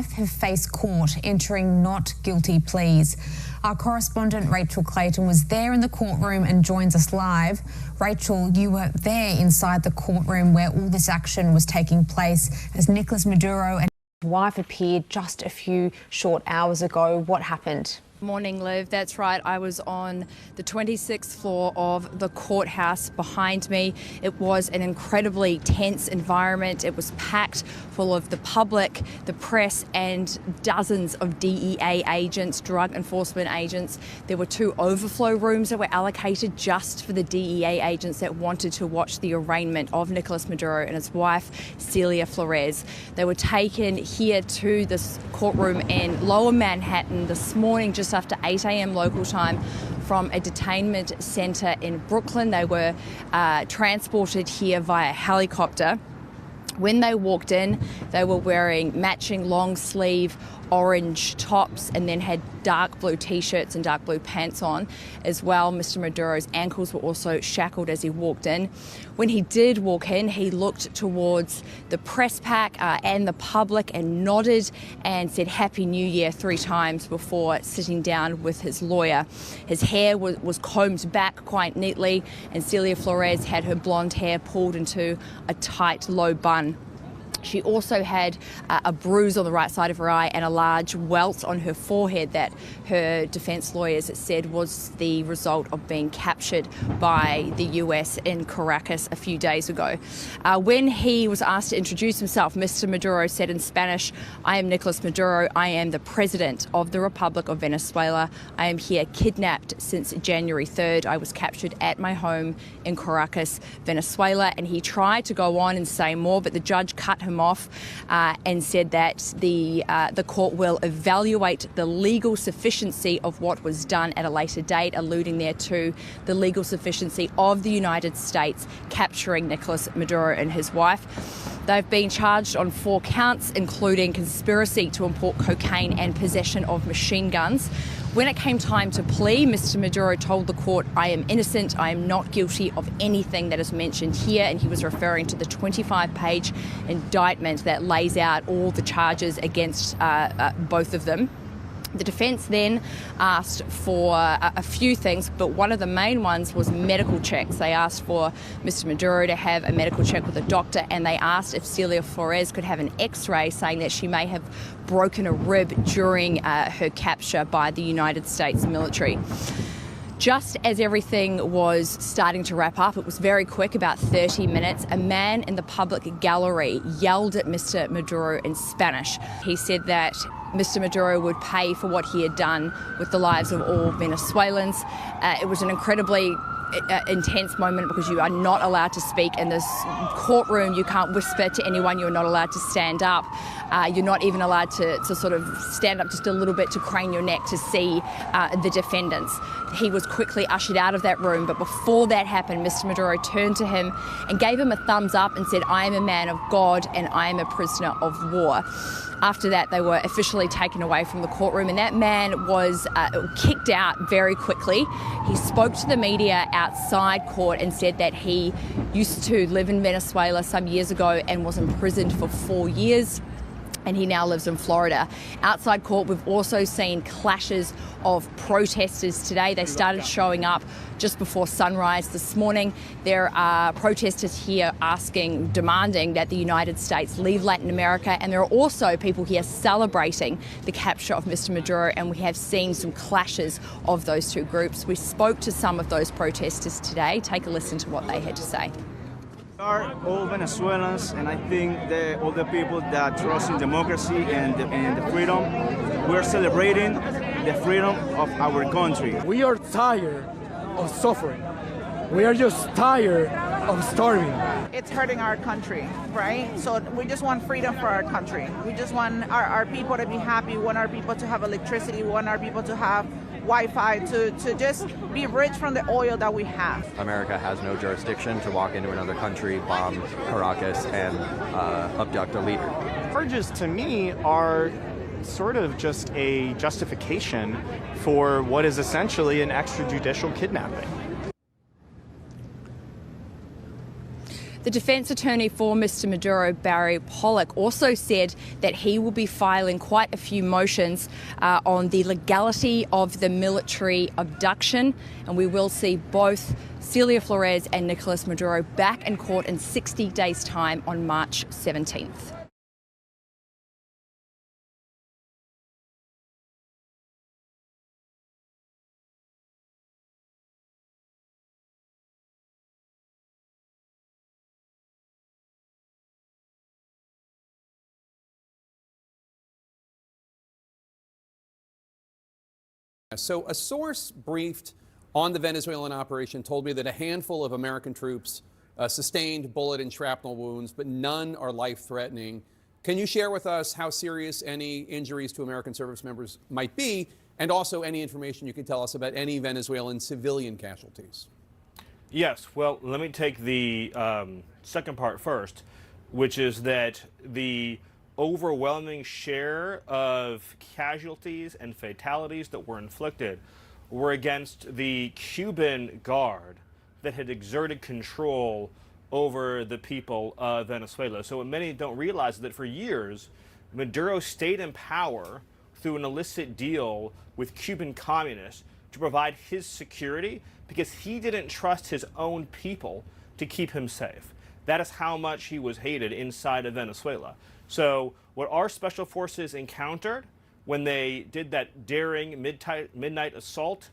wife have faced court, entering not guilty pleas. Our correspondent Rachel Clayton was there in the courtroom and joins us live. Rachel, you were there inside the courtroom where all this action was taking place as Nicolas Maduro and his wife appeared just a few short hours ago. What happened? Morning, Liv. That's right. I was on the 26th floor of the courthouse behind me. It was an incredibly tense environment. It was packed full of the public, the press, and dozens of DEA agents, drug enforcement agents. There were 2 overflow rooms that were allocated just for the DEA agents that wanted to watch the arraignment of Nicolas Maduro and his wife, Celia Flores. They were taken here to this courtroom in Lower Manhattan this morning, just after 8 a.m. local time, from a detainment centre in Brooklyn. They were transported here via helicopter. When they walked in, they were wearing matching long sleeve orange tops and then had dark blue t-shirts and dark blue pants on as well. Mr. Maduro's ankles were also shackled as he walked in. When he did walk in, he looked towards the press pack and the public and nodded and said Happy New Year 3 times before sitting down with his lawyer. His hair was combed back quite neatly, and Celia Flores had her blonde hair pulled into a tight low bun. She also had a bruise on the right side of her eye and a large welt on her forehead that her defence lawyers said was the result of being captured by the US in Caracas a few days ago. When he was asked to introduce himself, Mr. Maduro said in Spanish, "I am Nicolas Maduro. I am the president of the Republic of Venezuela. I am here kidnapped since January 3rd. I was captured at my home in Caracas, Venezuela." And he tried to go on and say more, but the judge cut him off and said that the court will evaluate the legal sufficiency of what was done at a later date, alluding there to the legal sufficiency of the United States capturing Nicolas Maduro and his wife. They've been charged on 4 counts, including conspiracy to import cocaine and possession of machine guns. When it came time to plea, Mr. Maduro told the court, "I am innocent, I am not guilty of anything that is mentioned here," and he was referring to the 25-page indictment that lays out all the charges against both of them. The defence then asked for a few things, but one of the main ones was medical checks. They asked for Mr. Maduro to have a medical check with a doctor, and they asked if Celia Flores could have an X-ray, saying that she may have broken a rib during her capture by the United States military. Just as everything was starting to wrap up, it was very quick, about 30 minutes, a man in the public gallery yelled at Mr. Maduro in Spanish. He said that Mr. Maduro would pay for what he had done with the lives of all Venezuelans. It was an incredibly intense moment because you are not allowed to speak in this courtroom. You can't whisper to anyone. You're not allowed to stand up. You're not even allowed to sort of stand up just a little bit to crane your neck to see the defendants. He was quickly ushered out of that room, but before that happened, Mr. Maduro turned to him and gave him a thumbs up and said, "I am a man of God and I am a prisoner of war." After that, they were officially taken away from the courtroom, and that man was kicked out very quickly. He spoke to the media outside court and said that he used to live in Venezuela some years ago and was imprisoned for 4 years. And he now lives in Florida. Outside court, we've also seen clashes of protesters today. They started showing up just before sunrise this morning. There are protesters here demanding that the United States leave Latin America, and there are also people here celebrating the capture of Mr. Maduro, and we have seen some clashes of those 2 groups. We spoke to some of those protesters today. Take a listen to what they had to say. We are all Venezuelans, and I think all the people that trust in democracy and the freedom, we're celebrating the freedom of our country. We are tired of suffering. We are just tired of starving. It's hurting our country, right? So we just want freedom for our country. We just want our people to be happy. We want our people to have electricity. We want our people to have Wi-Fi, to just be rich from the oil that we have. America has no jurisdiction to walk into another country, bomb Caracas, and abduct a leader. Charges to me are sort of just a justification for what is essentially an extrajudicial kidnapping. The defence attorney for Mr Maduro, Barry Pollock, also said that he will be filing quite a few motions on the legality of the military abduction, and we will see both Celia Flores and Nicolas Maduro back in court in 60 days' time on March 17th. So a source briefed on the Venezuelan operation told me that a handful of American troops sustained bullet and shrapnel wounds, but none are life-threatening. Can you share with us how serious any injuries to American service members might be, and also any information you can tell us about any Venezuelan civilian casualties? Yes, well, let me take the second part first, which is that the overwhelming share of casualties and fatalities that were inflicted were against the Cuban guard that had exerted control over the people of Venezuela. So what many don't realize is that for years, Maduro stayed in power through an illicit deal with Cuban communists to provide his security because he didn't trust his own people to keep him safe. That is how much he was hated inside of Venezuela. So what our special forces encountered when they did that daring midnight assault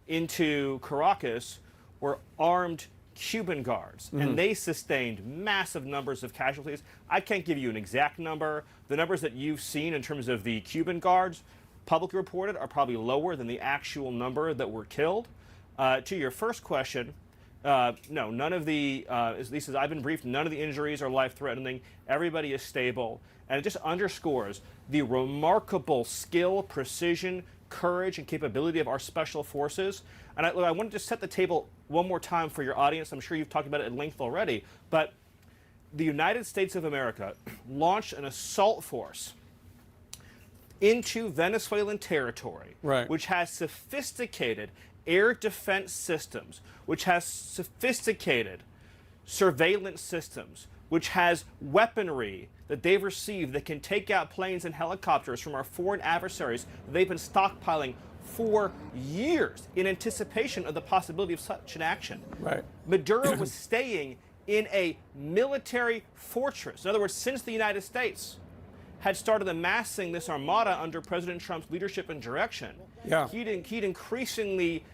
into Caracas were armed Cuban guards, and they sustained massive numbers of casualties. I can't give you an exact number. The numbers that you've seen in terms of the Cuban guards publicly reported are probably lower than the actual number that were killed. To your first question, no, none of the, at least as I've been briefed, none of the injuries are life-threatening. Everybody is stable. And it just underscores the remarkable skill, precision, courage, and capability of our special forces. And I wanted to set the table one more time for your audience. I'm sure you've talked about it at length already. But the United States of America launched an assault force into Venezuelan territory, which has sophisticated air defense systems, which has sophisticated surveillance systems, which has weaponry that they've received that can take out planes and helicopters from our foreign adversaries that they've been stockpiling for years in anticipation of the possibility of such an action. Maduro was staying in a military fortress. In other words, since the United States had started amassing this armada under President Trump's leadership and direction, he'd increasingly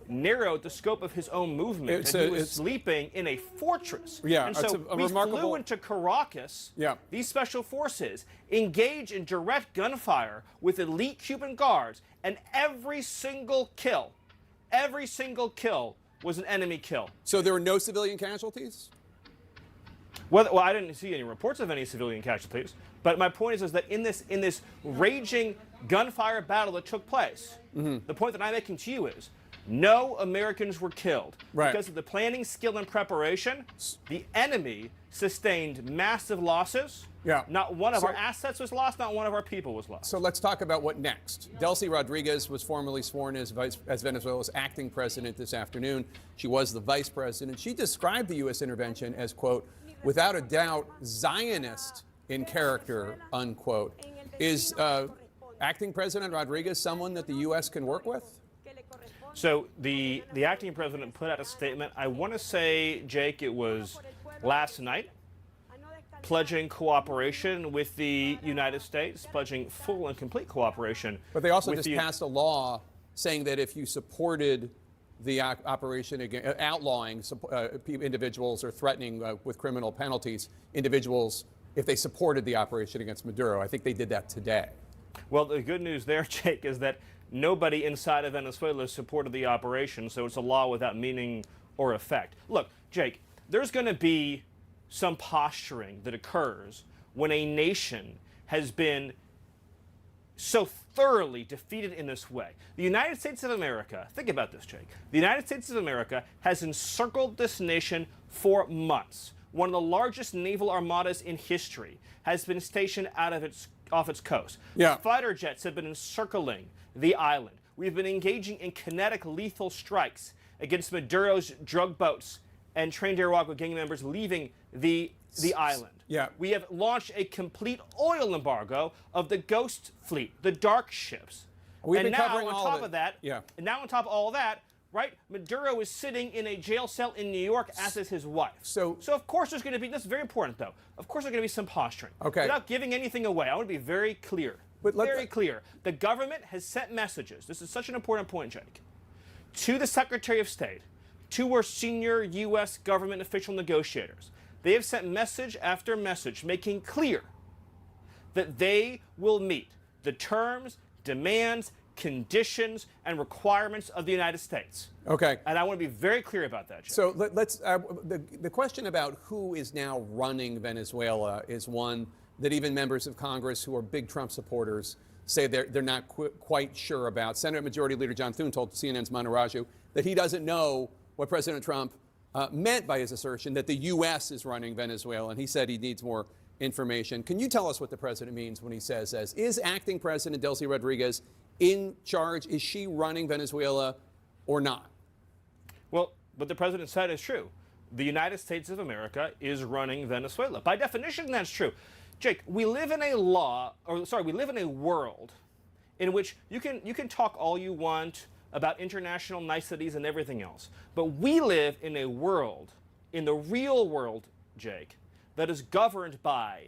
narrowed the scope of his own movement. And he was sleeping in a fortress. And so we flew into Caracas. These special forces engage in direct gunfire with elite Cuban guards, and every single kill was an enemy kill. So there were no civilian casualties? Well, I didn't see any reports of any civilian casualties. But my point is that in this raging gunfire battle that took place, the point that I'm making to you is, no Americans were killed. Because of the planning, skill, and preparation, the enemy sustained massive losses. Not one of our assets was lost, not one of our people was lost. So let's talk about what next. Delcy Rodriguez was formally sworn as Venezuela's acting president this afternoon. She was the vice president. She described the U.S. intervention as, quote, without a doubt, Zionist in character, unquote. Is acting President Rodriguez someone that the U.S. can work with? So the acting president put out a statement, I want to say, Jake, it was last night, pledging cooperation with the United States, pledging full and complete cooperation. But they also just passed a law saying that if you supported the operation, outlawing individuals or threatening with criminal penalties individuals if they supported the operation against Maduro. I think they did that today. Well, the good news there, Jake, is that nobody inside of Venezuela supported the operation, so it's a law without meaning or effect. Look, Jake, there's going to be some posturing that occurs when a nation has been so thoroughly defeated in this way. The United States of America, think about this, Jake. The United States of America has encircled this nation for months. One of the largest naval armadas in history has been stationed off its coast. Fighter jets have been encircling the island. We've been engaging in kinetic lethal strikes against Maduro's drug boats and trained Nicaraguan gang members leaving the island. Yeah. We have launched a complete oil embargo of the ghost fleet, the dark ships. We've been and now covering on all top of it. of that, Yeah. and now on top of all of that, right? Maduro is sitting in a jail cell in New York, as is his wife. So of course there's going to be, this is very important though, of course there's going to be some posturing. Okay. Without giving anything away, I want to be very clear. Very clear. The government has sent messages, this is such an important point, Jake, to the Secretary of State, to our senior U.S. government official negotiators. They have sent message after message making clear that they will meet the terms, demands, conditions, and requirements of the United States. Okay. And I want to be very clear about that, Jake. So let's, the question about who is now running Venezuela is one that even members of Congress who are big Trump supporters say they're not quite sure about. Senate Majority Leader John Thune told CNN's Manu Raju that he doesn't know what President Trump meant by his assertion that the U.S. is running Venezuela, and he said he needs more information. Can you tell us what the president means when he says, is acting President Delcy Rodriguez in charge? Is she running Venezuela or not? Well, what the president said is true. The United States of America is running Venezuela. By definition, that's true. Jake, we live in a we live in a world in which you can talk all you want about international niceties and everything else. But we live in a world, in the real world, Jake, that is governed by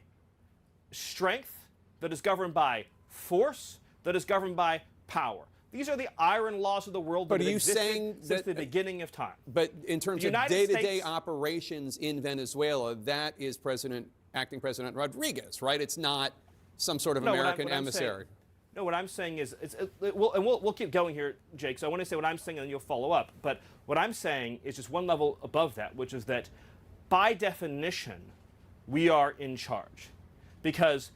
strength, that is governed by force, that is governed by power. These are the iron laws of the world that have existed since the beginning of time. But in terms of day-to-day operations in Venezuela, that is acting President Rodriguez, right? It's not some sort of American emissary. No, what I'm saying is, we'll keep going here, Jake, so I want to say what I'm saying and then you'll follow up. But what I'm saying is just one level above that, which is that by definition, we are in charge. Because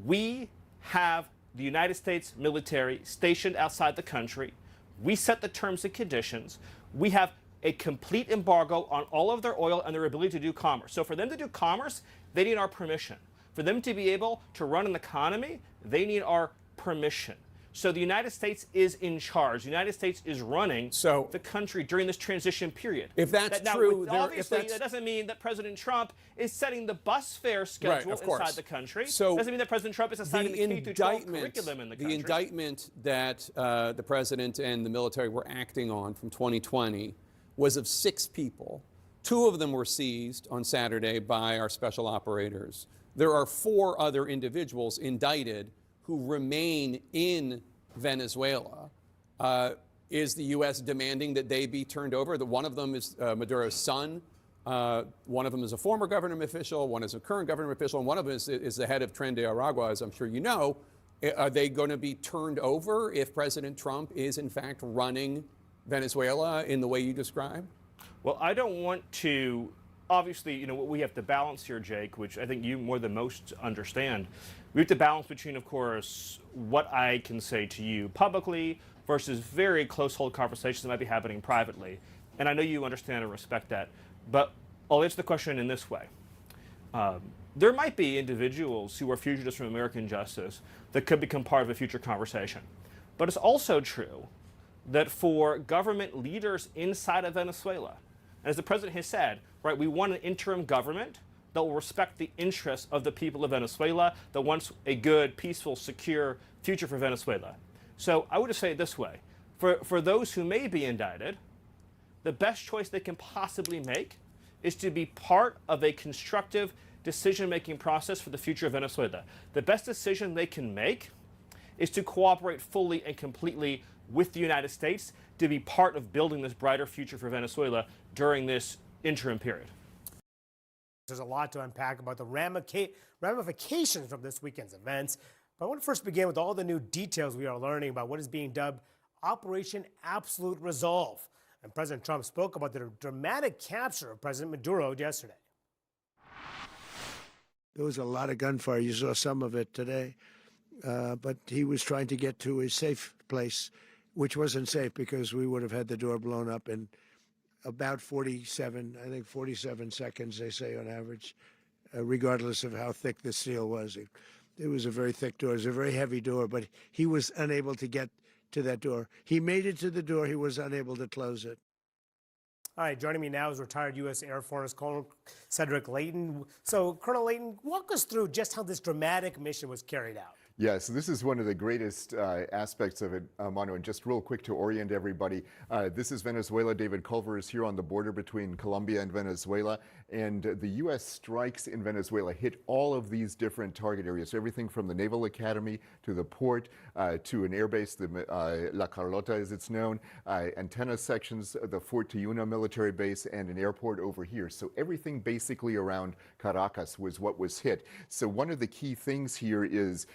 we have the United States military stationed outside the country. We set the terms and conditions. We have a complete embargo on all of their oil and their ability to do commerce. So for them to do commerce, they need our permission. For them to be able to run an economy, they need our permission. So the United States is in charge. The United States is running the country during this transition period. If that's true, obviously that doesn't mean that President Trump is setting the bus fare schedule inside the country. So doesn't mean that President Trump is assigning the K-12 curriculum in the country. The indictment that the president and the military were acting on from 2020 was of 6 people. 2 of them were seized on Saturday by our special operators. There are 4 other individuals indicted who remain in Venezuela. Is the U.S. demanding that they be turned over? One of them is Maduro's son. One of them is a former government official. One is a current government official. And one of them is the head of Tren de Aragua, as I'm sure you know. Are they going to be turned over if President Trump is, in fact, running Venezuela in the way you described? Well, I don't want to, obviously, you know, we have to balance here, Jake, which I think you more than most understand. We have to balance between, of course, what I can say to you publicly versus very close-hold conversations that might be happening privately. And I know you understand and respect that. But I'll answer the question in this way. There might be individuals who are fugitives from American justice that could become part of a future conversation. But it's also true that for government leaders inside of Venezuela, and as the president has said, right, we want an interim government that will respect the interests of the people of Venezuela, that wants a good, peaceful, secure future for Venezuela. So I would just say it this way. For those who may be indicted, the best choice they can possibly make is to be part of a constructive decision-making process for the future of Venezuela. The best decision they can make is to cooperate fully and completely with the United States to be part of building this brighter future for Venezuela during this interim period. There's a lot to unpack about the ramifications from this weekend's events. But I want to first begin with all the new details we are learning about what is being dubbed Operation Absolute Resolve. And President Trump spoke about the dramatic capture of President Maduro yesterday. There was a lot of gunfire. You saw some of it today. But he was trying to get to a safe place, which wasn't safe because we would have had the door blown up in about 47 seconds, they say on average, regardless of how thick the steel was. It was a very thick door. It was a very heavy door, but he was unable to get to that door. He made it to the door. He was unable to close it. All right, joining me now is retired U.S. Air Force Colonel Cedric Leighton. So, Colonel Leighton, walk us through just how this dramatic mission was carried out. Yes, this is one of the greatest aspects of it, Manu. And just real quick to orient everybody, this is Venezuela. David Culver is here on the border between Colombia and Venezuela. And the U.S. strikes in Venezuela hit all of these different target areas, everything from the Naval Academy to the port to an airbase, the La Carlota as it's known, antenna sections, the Fort Tiuna military base, and an airport over here. So everything basically around Caracas was what was hit. So one of the key things here is,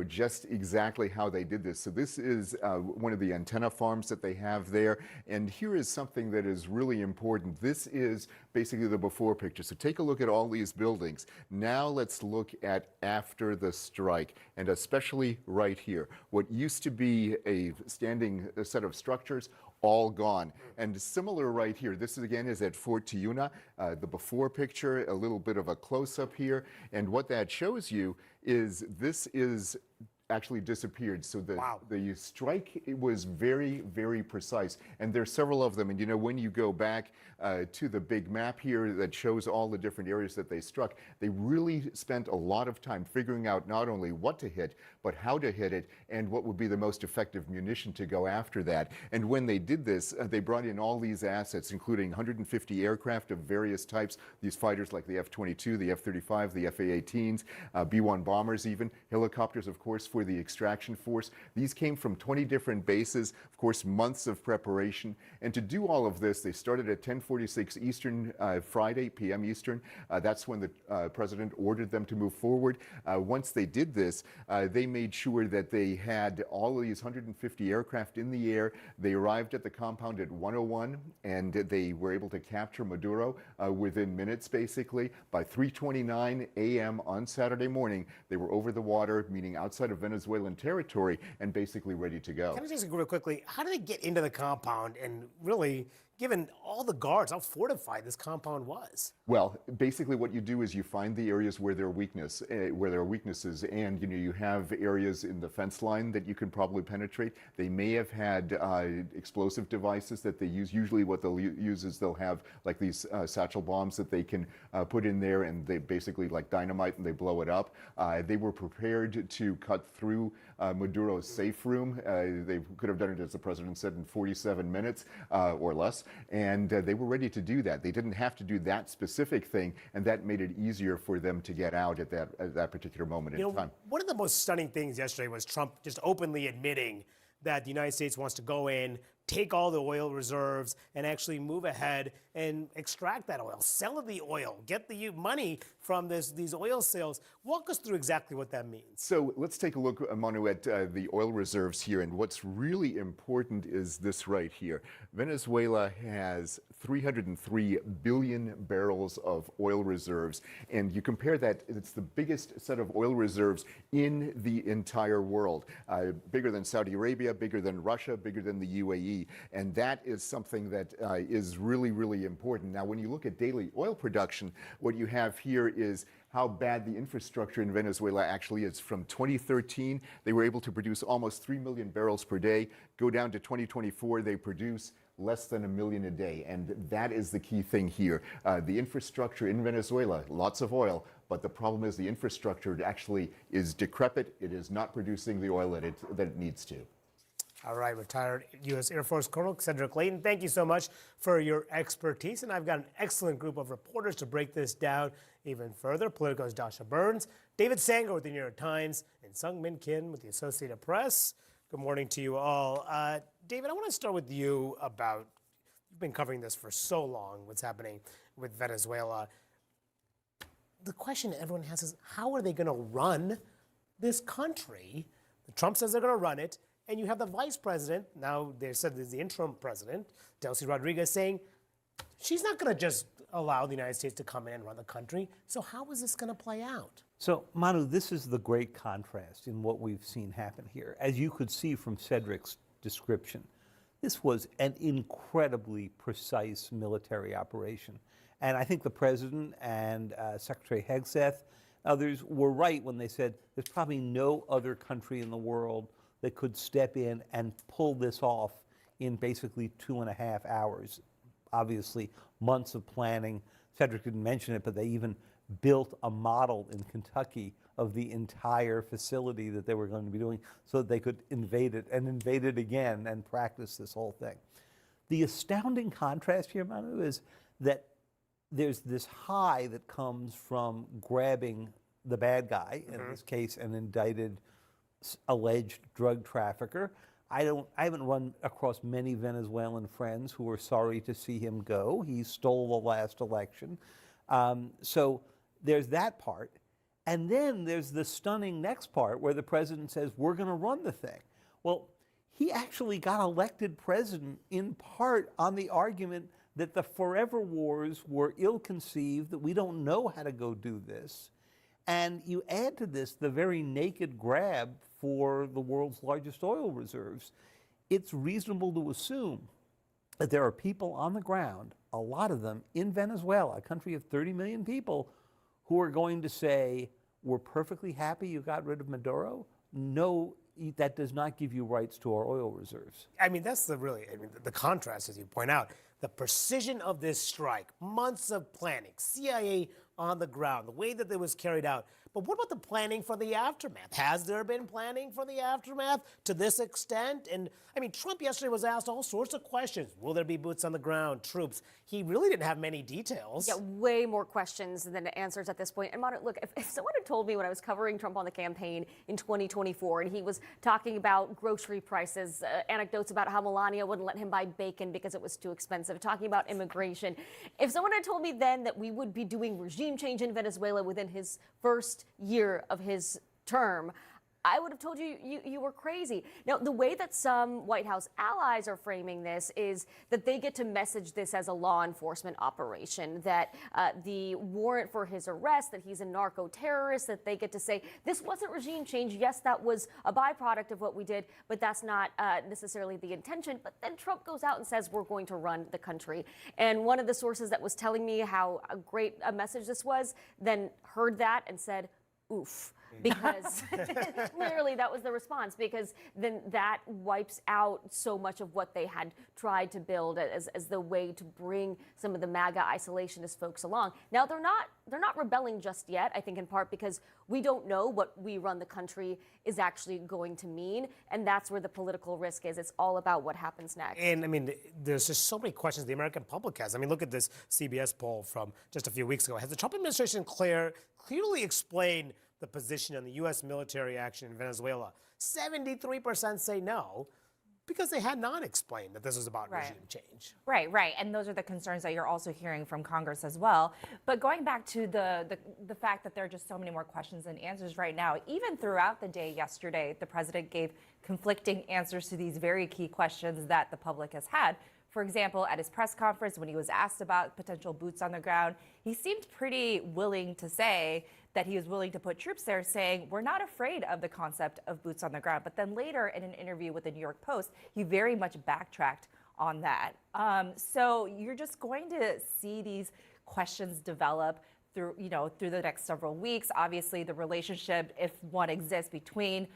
just exactly how they did this. So this is one of the antenna farms that they have there. And here is something that is really important. This is basically the before picture. So take a look at all these buildings. Now let's look at after the strike, and especially right here. What used to be a standing set of structures, all gone. And similar right here, this again is at Fort Tiuna, the before picture, a little bit of a close-up here. And what that shows you is this is actually disappeared. So the strike, it was very, very precise. And there's several of them. And when you go back to the big map here that shows all the different areas that they struck, they really spent a lot of time figuring out not only what to hit, but how to hit it and what would be the most effective munition to go after that. And when they did this, they brought in all these assets, including 150 aircraft of various types, these fighters like the F-22, the F-35, the F-A-18s, B-1 bombers even, helicopters, of course, for the extraction force. These came from 20 different bases, of course, months of preparation. And to do all of this, they started at 10:46 Eastern, Friday, p.m. Eastern. That's when the president ordered them to move forward. Once they did this, they made sure that they had all of these 150 aircraft in the air. They arrived at the compound at 1:01, and they were able to capture Maduro within minutes, basically. By 3:29 a.m. on Saturday morning, they were over the water, meaning outside of Venezuelan territory, and basically ready to go. Can I just real quickly, how did they get into the compound, and really, given all the guards, how fortified this compound was? Well, basically what you do is you find the areas where there are weaknesses, and you have areas in the fence line that you can probably penetrate. They may have had explosive devices that they use. Usually what they'll use is they'll have like these satchel bombs that they can put in there, and they basically like dynamite and they blow it up. They were prepared to cut through Maduro's safe room. They could have done it, as the president said, in 47 minutes or less, and they were ready to do that. They didn't have to do that specific thing, and that made it easier for them to get out at that particular moment in time. One of the most stunning things yesterday was Trump just openly admitting that the United States wants to go in, take all the oil reserves, and actually move ahead and extract that oil, sell the oil, get the money from these oil sales. Walk us through exactly what that means. So let's take a look, Manu, at the oil reserves here. And what's really important is this right here. Venezuela has 303 billion barrels of oil reserves. And you compare that, it's the biggest set of oil reserves in the entire world. Bigger than Saudi Arabia, bigger than Russia, bigger than the UAE. And that is something that is really, really important. Now, when you look at daily oil production, what you have here is how bad the infrastructure in Venezuela actually is. From 2013, they were able to produce almost 3 million barrels per day. Go down to 2024, they produce less than 1 million a day. And that is the key thing here. The infrastructure in Venezuela, lots of oil, but the problem is the infrastructure actually is decrepit. It is not producing the oil that it needs to. All right, retired U.S. Air Force Colonel Cedric Leighton, thank you so much for your expertise. And I've got an excellent group of reporters to break this down even further. Politico's Dasha Burns, David Sanger with the New York Times, and Sung Min Kim with the Associated Press. Good morning to you all. David, I want to start with you about, you've been covering this for so long, what's happening with Venezuela. The question everyone has is, how are they going to run this country? Trump says they're going to run it. And you have the vice president, now they said there's the interim president, Delcy Rodriguez, saying she's not going to just allow the United States to come in and run the country. So how is this going to play out? So, Manu, this is the great contrast in what we've seen happen here. As you could see from Cedric's description, this was an incredibly precise military operation. And I think the president and Secretary Hegseth, others, were right when they said there's probably no other country in the world that could step in and pull this off in basically 2.5 hours. obviously months of planning. Cedric didn't mention it, but they even built a model in Kentucky of the entire facility that they were going to be doing so that they could invade it and invade it again and practice this whole thing. The astounding contrast here, Manu, is that there's this high that comes from grabbing the bad guy, in this case an indicted alleged drug trafficker. I haven't run across many Venezuelan friends who are sorry to see him go. He stole the last election. So there's that part. And then there's the stunning next part where the president says, we're going to run the thing. Well, he actually got elected president in part on the argument that the forever wars were ill-conceived, that we don't know how to go do this. And you add to this the very naked grab for the world's largest oil reserves. It's reasonable to assume that there are people on the ground, a lot of them in Venezuela, a country of 30 million people, who are going to say, we're perfectly happy you got rid of Maduro. No, that does not give you rights to our oil reserves. I mean, that's the contrast, as you point out. The precision of this strike, months of planning, CIA on the ground, the way that it was carried out. But what about the planning for the aftermath? Has there been planning for the aftermath to this extent? And I mean, Trump yesterday was asked all sorts of questions. Will there be boots on the ground, troops? He really didn't have many details. Yeah, way more questions than answers at this point. And look, if someone had told me when I was covering Trump on the campaign in 2024, and he was talking about grocery prices, anecdotes about how Melania wouldn't let him buy bacon because it was too expensive, talking about immigration. If someone had told me then that we would be doing regime change in Venezuela within his first year of his term, I would have told you you were crazy. Now, the way that some White House allies are framing this is that they get to message this as a law enforcement operation, that the warrant for his arrest, that he's a narco-terrorist, that they get to say, this wasn't regime change. Yes, that was a byproduct of what we did, but that's not necessarily the intention. But then Trump goes out and says, we're going to run the country. And one of the sources that was telling me how great a message this was then heard that and said, oof. Because literally that was the response, because then that wipes out so much of what they had tried to build as the way to bring some of the MAGA isolationist folks along. Now, they're not rebelling just yet, I think in part because we don't know what we run the country is actually going to mean, and that's where the political risk is. It's all about what happens next. And I mean, there's just so many questions the American public has. I mean, look at this CBS poll from just a few weeks ago. Has the Trump administration clearly explained the position on the U.S. military action in Venezuela? 73% say no, because they had not explained that this was about regime change. Right. And those are the concerns that you're also hearing from Congress as well. But going back to the fact that there are just so many more questions than answers right now, even throughout the day yesterday, the president gave conflicting answers to these very key questions that the public has had. For example, at his press conference, when he was asked about potential boots on the ground, he seemed pretty willing to say that he was willing to put troops there, saying, we're not afraid of the concept of boots on the ground. But then later in an interview with the New York Post, he very much backtracked on that. So you're just going to see these questions develop through the next several weeks. Obviously, the relationship, if one exists, between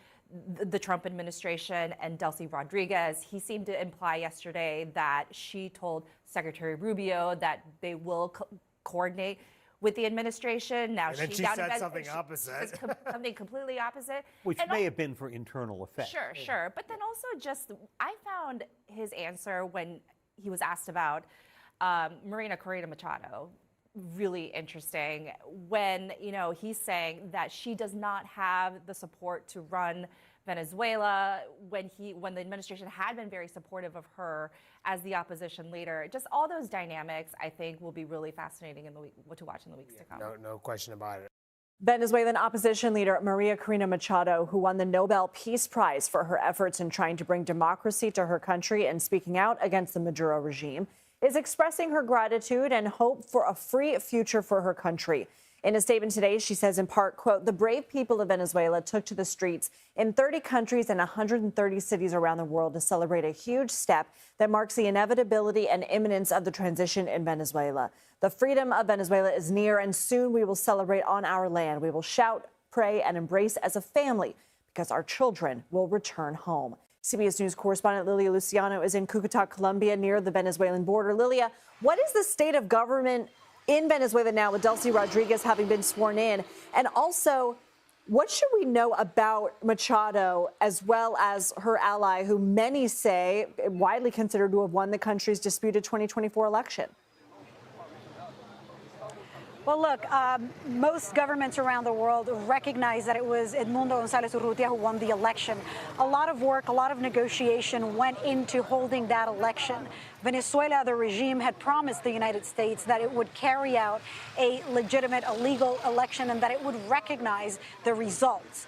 the Trump administration and Delcy Rodriguez. He seemed to imply yesterday that she told Secretary Rubio that they will coordinate with the administration. Now and then she said something opposite. Something completely opposite. Which may have been for internal effect. Sure. But then also I found his answer when he was asked about Marina Corina Machado really interesting, when he's saying that she does not have the support to run Venezuela, when the administration had been very supportive of her as the opposition leader. Just all those dynamics, I think, will be really fascinating to watch in the weeks to come. No question about it. Venezuelan opposition leader Maria Corina Machado, who won the Nobel Peace Prize for her efforts in trying to bring democracy to her country and speaking out against the Maduro regime, is expressing her gratitude and hope for a free future for her country. In a statement today, she says in part, quote, the brave people of Venezuela took to the streets in 30 countries and 130 cities around the world to celebrate a huge step that marks the inevitability and imminence of the transition in Venezuela. The freedom of Venezuela is near, and soon we will celebrate on our land. We will shout, pray, and embrace as a family because our children will return home. CBS News correspondent Lilia Luciano is in Cucuta, Colombia, near the Venezuelan border. Lilia, what is the state of government in Venezuela now with Delcy Rodriguez having been sworn in? And also, what should we know about Machado as well as her ally, who many say widely considered to have won the country's disputed 2024 election? Well, look, most governments around the world recognize that it was Edmundo González Urrutia who won the election. A lot of work, a lot of negotiation went into holding that election. Venezuela, the regime, had promised the United States that it would carry out a legitimate, a legal election and that it would recognize the results.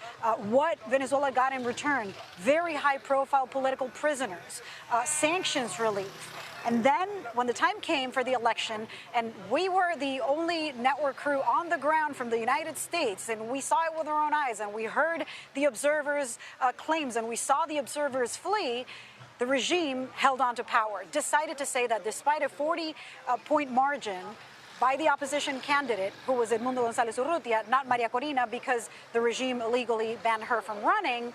What Venezuela got in return, very high-profile political prisoners, sanctions relief. And then when the time came for the election, and we were the only network crew on the ground from the United States, and we saw it with our own eyes, and we heard the observers' claims, and we saw the observers flee, the regime held on to power, decided to say that despite a 40-point margin by the opposition candidate, who was Edmundo González Urrutia, not Maria Corina, because the regime illegally banned her from running,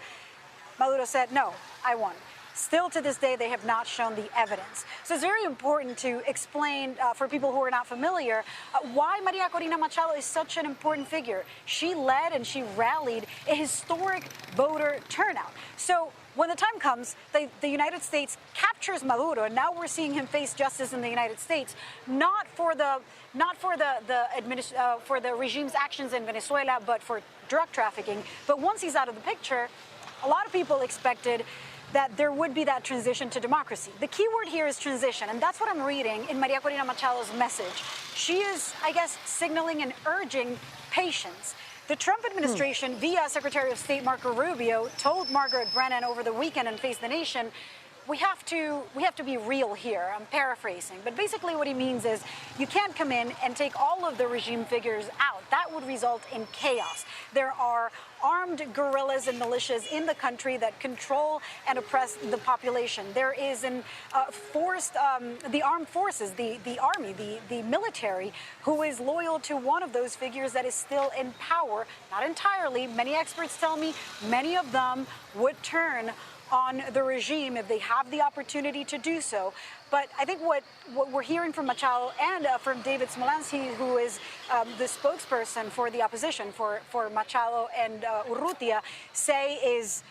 Maduro said, no, I won. Still to this day, they have not shown the evidence. So it's very important to explain for people who are not familiar why Maria Corina Machado is such an important figure. She led and she rallied a historic voter turnout. So when the time comes, the United States captures Maduro, and now we're seeing him face justice in the United States, not for the regime's actions in Venezuela, but for drug trafficking. But once he's out of the picture, a lot of people expected that there would be that transition to democracy. The key word here is transition, and that's what I'm reading in Maria Corina Machado's message. She is, I guess, signaling and urging patience. The Trump administration, via Secretary of State Marco Rubio, told Margaret Brennan over the weekend in Face the Nation, we have to be real here. I'm paraphrasing. But basically what he means is you can't come in and take all of the regime figures out. That would result in chaos. There are armed guerrillas and militias in the country that control and oppress the population. There is the armed forces, the army, the military, who is loyal to one of those figures that is still in power. Not entirely. Many experts tell me many of them would turn on the regime if they have the opportunity to do so. But I think what we're hearing from Machado and from David Smolansky, who is the spokesperson for the opposition, for Machado and Urrutia, say is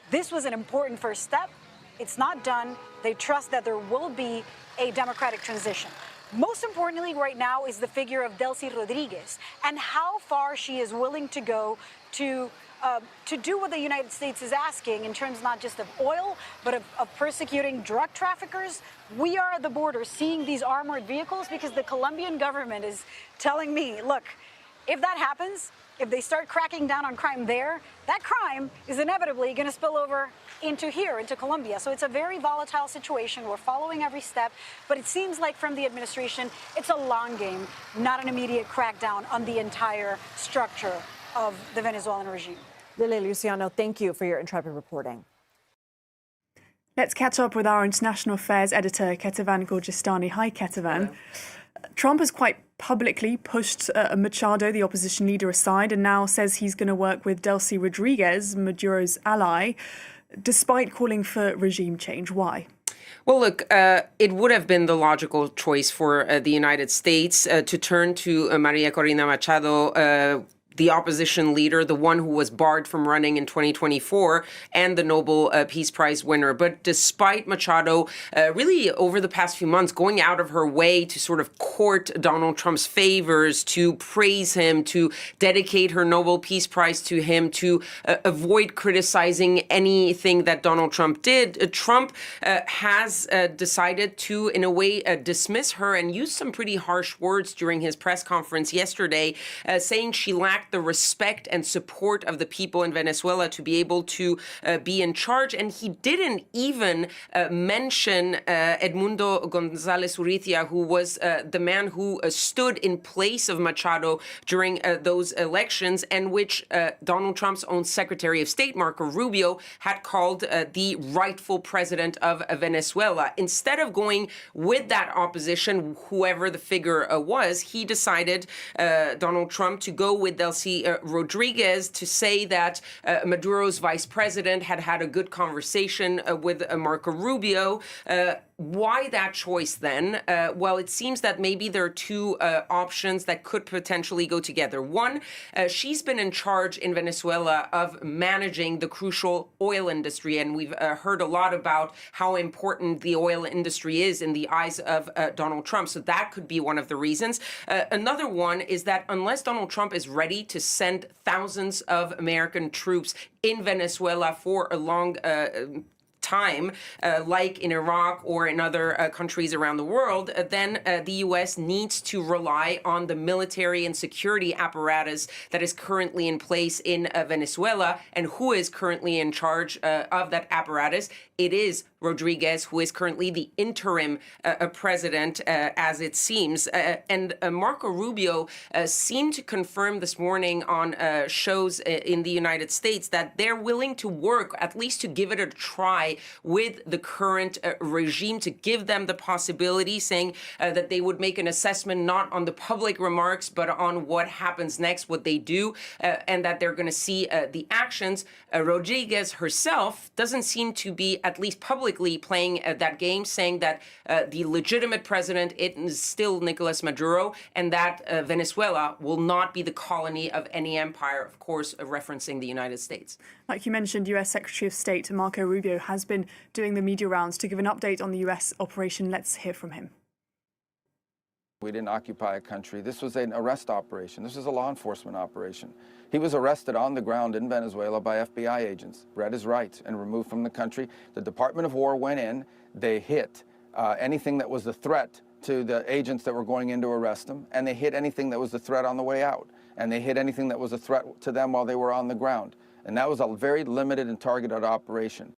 this was an important first step. It's not done. They trust that there will be a democratic transition. Most importantly right now is the figure of Delcy Rodriguez and how far she is willing to go to do what the United States is asking in terms not just of oil, but of persecuting drug traffickers. We are at the border seeing these armored vehicles because the Colombian government is telling me, look, if that happens, if they start cracking down on crime there, that crime is inevitably going to spill over into Colombia. So it's a very volatile situation. We're following every step, but it seems like from the administration, it's a long game, not an immediate crackdown on the entire structure of the Venezuelan regime. Lilia Luciano, thank you for your intrepid reporting. Let's catch up with our international affairs editor, Ketevan Gorjistani. Hi, Ketevan. Trump has quite publicly pushed Machado, the opposition leader, aside and now says he's going to work with Delcy Rodriguez, Maduro's ally, despite calling for regime change. Why? Well, look, it would have been the logical choice for the United States to turn to Maria Corina Machado, the opposition leader, the one who was barred from running in 2024, and the Nobel Peace Prize winner. But despite Machado really over the past few months going out of her way to sort of court Donald Trump's favors, to praise him, to dedicate her Nobel Peace Prize to him, to avoid criticizing anything that Donald Trump did, Trump has decided to, in a way, dismiss her and use some pretty harsh words during his press conference yesterday, saying she lacked the respect and support of the people in Venezuela to be able to be in charge. And he didn't even mention Edmundo González Urrutia, who was the man who stood in place of Machado during those elections, and which Donald Trump's own Secretary of State, Marco Rubio, had called the rightful president of Venezuela. Instead of going with that opposition, whoever the figure was, he decided, Donald Trump, to go with Delcy Delcy Rodriguez to say that Maduro's vice president had a good conversation with Marco Rubio. Why that choice then? Well, it seems that maybe there are two options that could potentially go together. One, she's been in charge in Venezuela of managing the crucial oil industry, and we've heard a lot about how important the oil industry is in the eyes of Donald Trump. So that could be one of the reasons. Another one is that unless Donald Trump is ready to send thousands of American troops in Venezuela for a long time, like in Iraq or in other countries around the world, then the U.S. needs to rely on the military and security apparatus that is currently in place in Venezuela. And who is currently in charge of that apparatus? It is Rodriguez, who is currently the interim president, as it seems. And Marco Rubio seemed to confirm this morning on shows in the United States that they're willing to work, at least to give it a try, with the current regime, to give them the possibility, saying that they would make an assessment not on the public remarks, but on what happens next, what they do, and that they're going to see the actions. Rodriguez herself doesn't seem to be, at least publicly, playing that game, saying that the legitimate president is still Nicolas Maduro, and that Venezuela will not be the colony of any empire, of course, referencing the United States. Like you mentioned, U.S. Secretary of State Marco Rubio has been doing the media rounds to give an update on the U.S. operation. Let's hear from him. We didn't occupy a country. This was an arrest operation. This was a law enforcement operation. He was arrested on the ground in Venezuela by FBI agents, read his rights, and removed from the country. The Department of War went in. They hit anything that was a threat to the agents that were going in to arrest him, and they hit anything that was a threat on the way out, and they hit anything that was a threat to them while they were on the ground. And that was a very limited and targeted operation.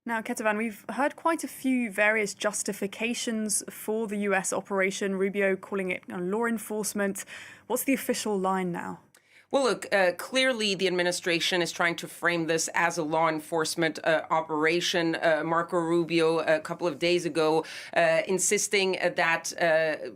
Now, Ketavan, we've heard quite a few various justifications for the U.S. operation, Rubio calling it law enforcement. What's the official line now? Well, look, clearly the administration is trying to frame this as a law enforcement operation. Marco Rubio, a couple of days ago, insisting that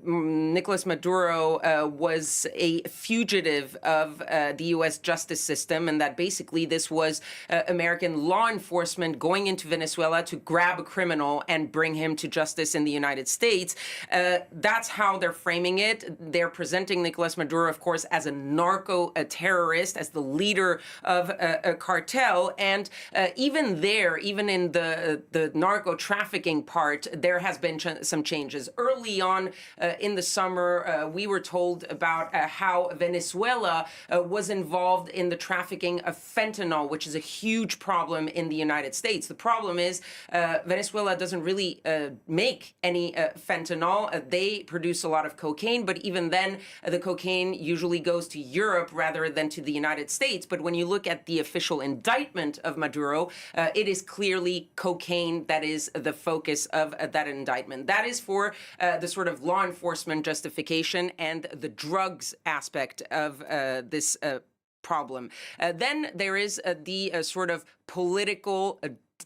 Nicolas Maduro was a fugitive of the U.S. justice system, and that basically this was American law enforcement going into Venezuela to grab a criminal and bring him to justice in the United States. That's how they're framing it. They're presenting Nicolas Maduro, of course, as a a terrorist, as the leader of a cartel. And even in the narco trafficking part, there has been some changes. Early on in the summer, we were told about how Venezuela was involved in the trafficking of fentanyl, which is a huge problem in the United States. The problem is Venezuela doesn't really make any fentanyl. They produce a lot of cocaine, but even then, the cocaine usually goes to Europe rather than to the United States. But when you look at the official indictment of Maduro, it is clearly cocaine that is the focus of that indictment. That is for the sort of law enforcement justification and the drugs aspect of this problem. Then there is the sort of political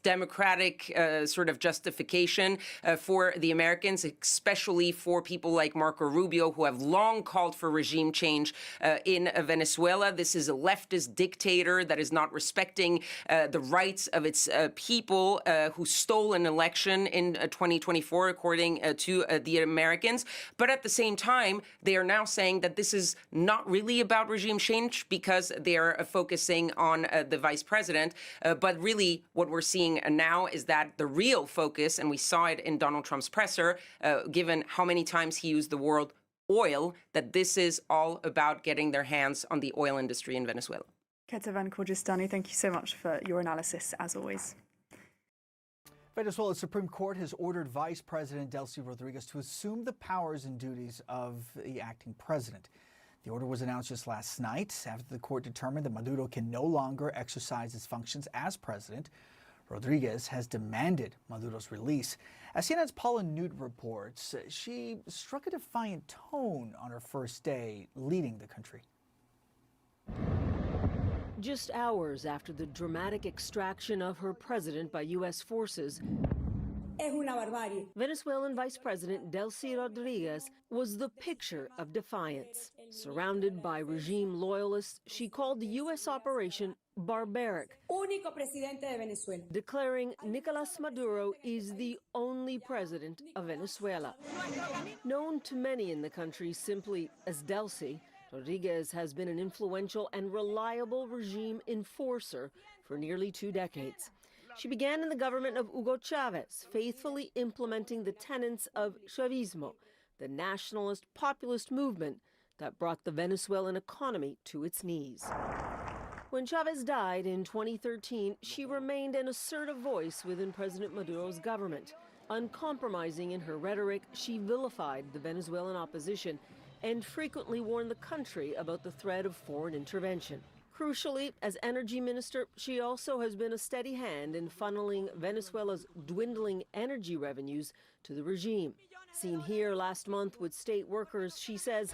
democratic sort of justification for the Americans, especially for people like Marco Rubio, who have long called for regime change in Venezuela. This is a leftist dictator that is not respecting the rights of its people, who stole an election in 2024, according to the Americans. But at the same time, they are now saying that this is not really about regime change because they are focusing on the vice president. But really, what we're seeing now is that the real focus, and we saw it in Donald Trump's presser, given how many times he used the word oil, that this is all about getting their hands on the oil industry in Venezuela. Ketavan Kordestani, thank you so much for your analysis, as always. Venezuela's Supreme Court has ordered Vice President Delcy Rodriguez to assume the powers and duties of the acting president. The order was announced just last night after the court determined that Maduro can no longer exercise his functions as president. Rodriguez has demanded Maduro's release. As CNN's Paula Newt reports, she struck a defiant tone on her first day leading the country. Just hours after the dramatic extraction of her president by U.S. forces, es una barbarie. Venezuelan Vice President Delcy Rodriguez was the picture of defiance. Surrounded by regime loyalists, she called the U.S. operation barbaric, Único presidente de Venezuela. declaring Nicolas Maduro is the only president of Venezuela. Known to many in the country simply as Delcy, Rodriguez has been an influential and reliable regime enforcer for nearly 2 decades. She began in the government of Hugo Chavez, faithfully implementing the tenets of Chavismo, the nationalist populist movement that brought the Venezuelan economy to its knees. When Chavez died in 2013, she remained an assertive voice within President Maduro's government. Uncompromising in her rhetoric, she vilified the Venezuelan opposition and frequently warned the country about the threat of foreign intervention. Crucially, as energy minister, she also has been a steady hand in funneling Venezuela's dwindling energy revenues to the regime. Seen here last month with state workers, she says,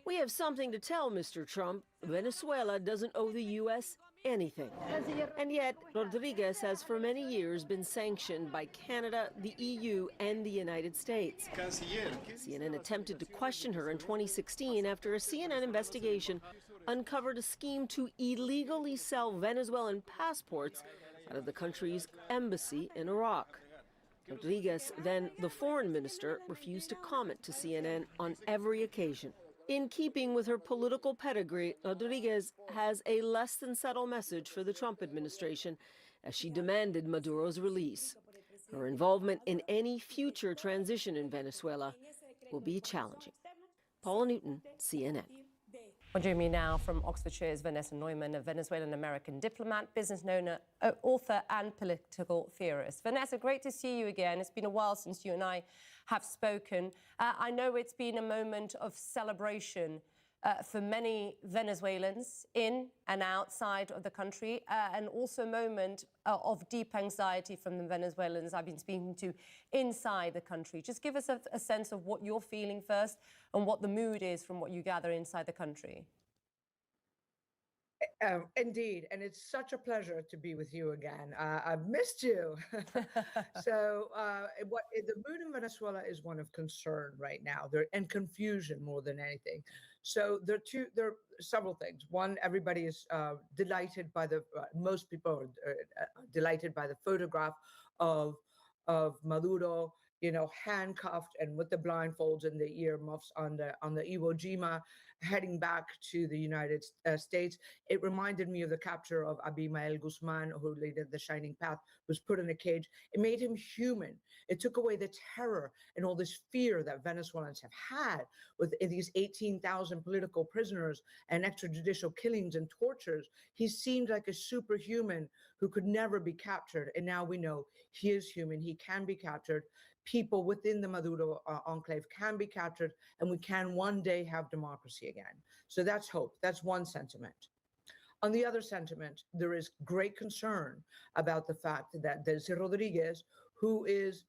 "We have something to tell Mr. Trump. Venezuela doesn't owe the U.S. anything." And yet, Rodriguez has for many years been sanctioned by Canada, the EU, and the United States. CNN attempted to question her in 2016 after a CNN investigation uncovered a scheme to illegally sell Venezuelan passports out of the country's embassy in Iraq. Rodriguez, then the foreign minister, refused to comment to CNN on every occasion. In keeping with her political pedigree, Rodriguez has a less than subtle message for the Trump administration as she demanded Maduro's release. Her involvement in any future transition in Venezuela will be challenging. Paula Newton, CNN. Well, joining me now from Oxfordshire is Vanessa Neumann, a Venezuelan-American diplomat, business owner, author and political theorist. Vanessa, great to see you again. It's been a while since you and I have spoken. I know it's been a moment of celebration for many Venezuelans in and outside of the country, and also a moment of deep anxiety from the Venezuelans I've been speaking to inside the country. Just give us a sense of what you're feeling first and what the mood is from what you gather inside the country. Indeed, and it's such a pleasure to be with you again. I've missed you. So the mood in Venezuela is one of concern right now, and confusion more than anything. So there are several things. One, everybody is delighted by most people are delighted by the photograph of Maduro, handcuffed and with the blindfolds and the earmuffs on the Iwo Jima, heading back to the United States. It reminded me of the capture of Abimael Guzman, who later The Shining Path was put in a cage. It made him human. It took away the terror and all this fear that Venezuelans have had with these 18,000 political prisoners and extrajudicial killings and tortures. He seemed like a superhuman who could never be captured. And now we know he is human. He can be captured. People within the Maduro enclave can be captured, and we can one day have democracy again. So that's hope. That's one sentiment. On the other sentiment, there is great concern about the fact that Delcy Rodriguez, who is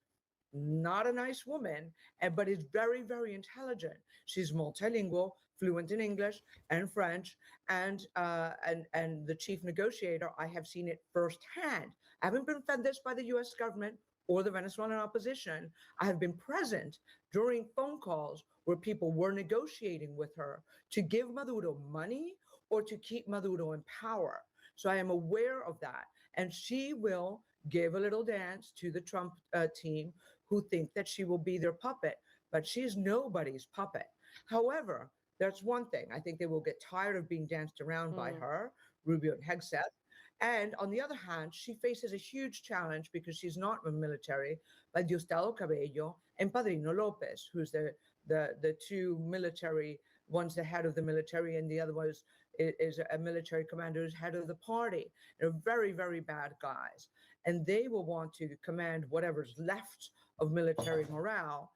not a nice woman, but is very, very intelligent. She's multilingual, fluent in English and French, and the chief negotiator. I have seen it firsthand. I haven't been fed this by the U.S. government or the Venezuelan opposition. I have been present during phone calls where people were negotiating with her to give Maduro money or to keep Maduro in power. So I am aware of that. And she will give a little dance to the Trump team who think that she will be their puppet, but she's nobody's puppet. However, that's one thing. I think they will get tired of being danced around by her, Rubio and Hegseth. And on the other hand, she faces a huge challenge because she's not in the military, by Diosdado Cabello and Padrino Lopez, who's the two military, one's the head of the military and the other one is a military commander who's head of the party. They're very, very bad guys. And they will want to command whatever's left of military morale.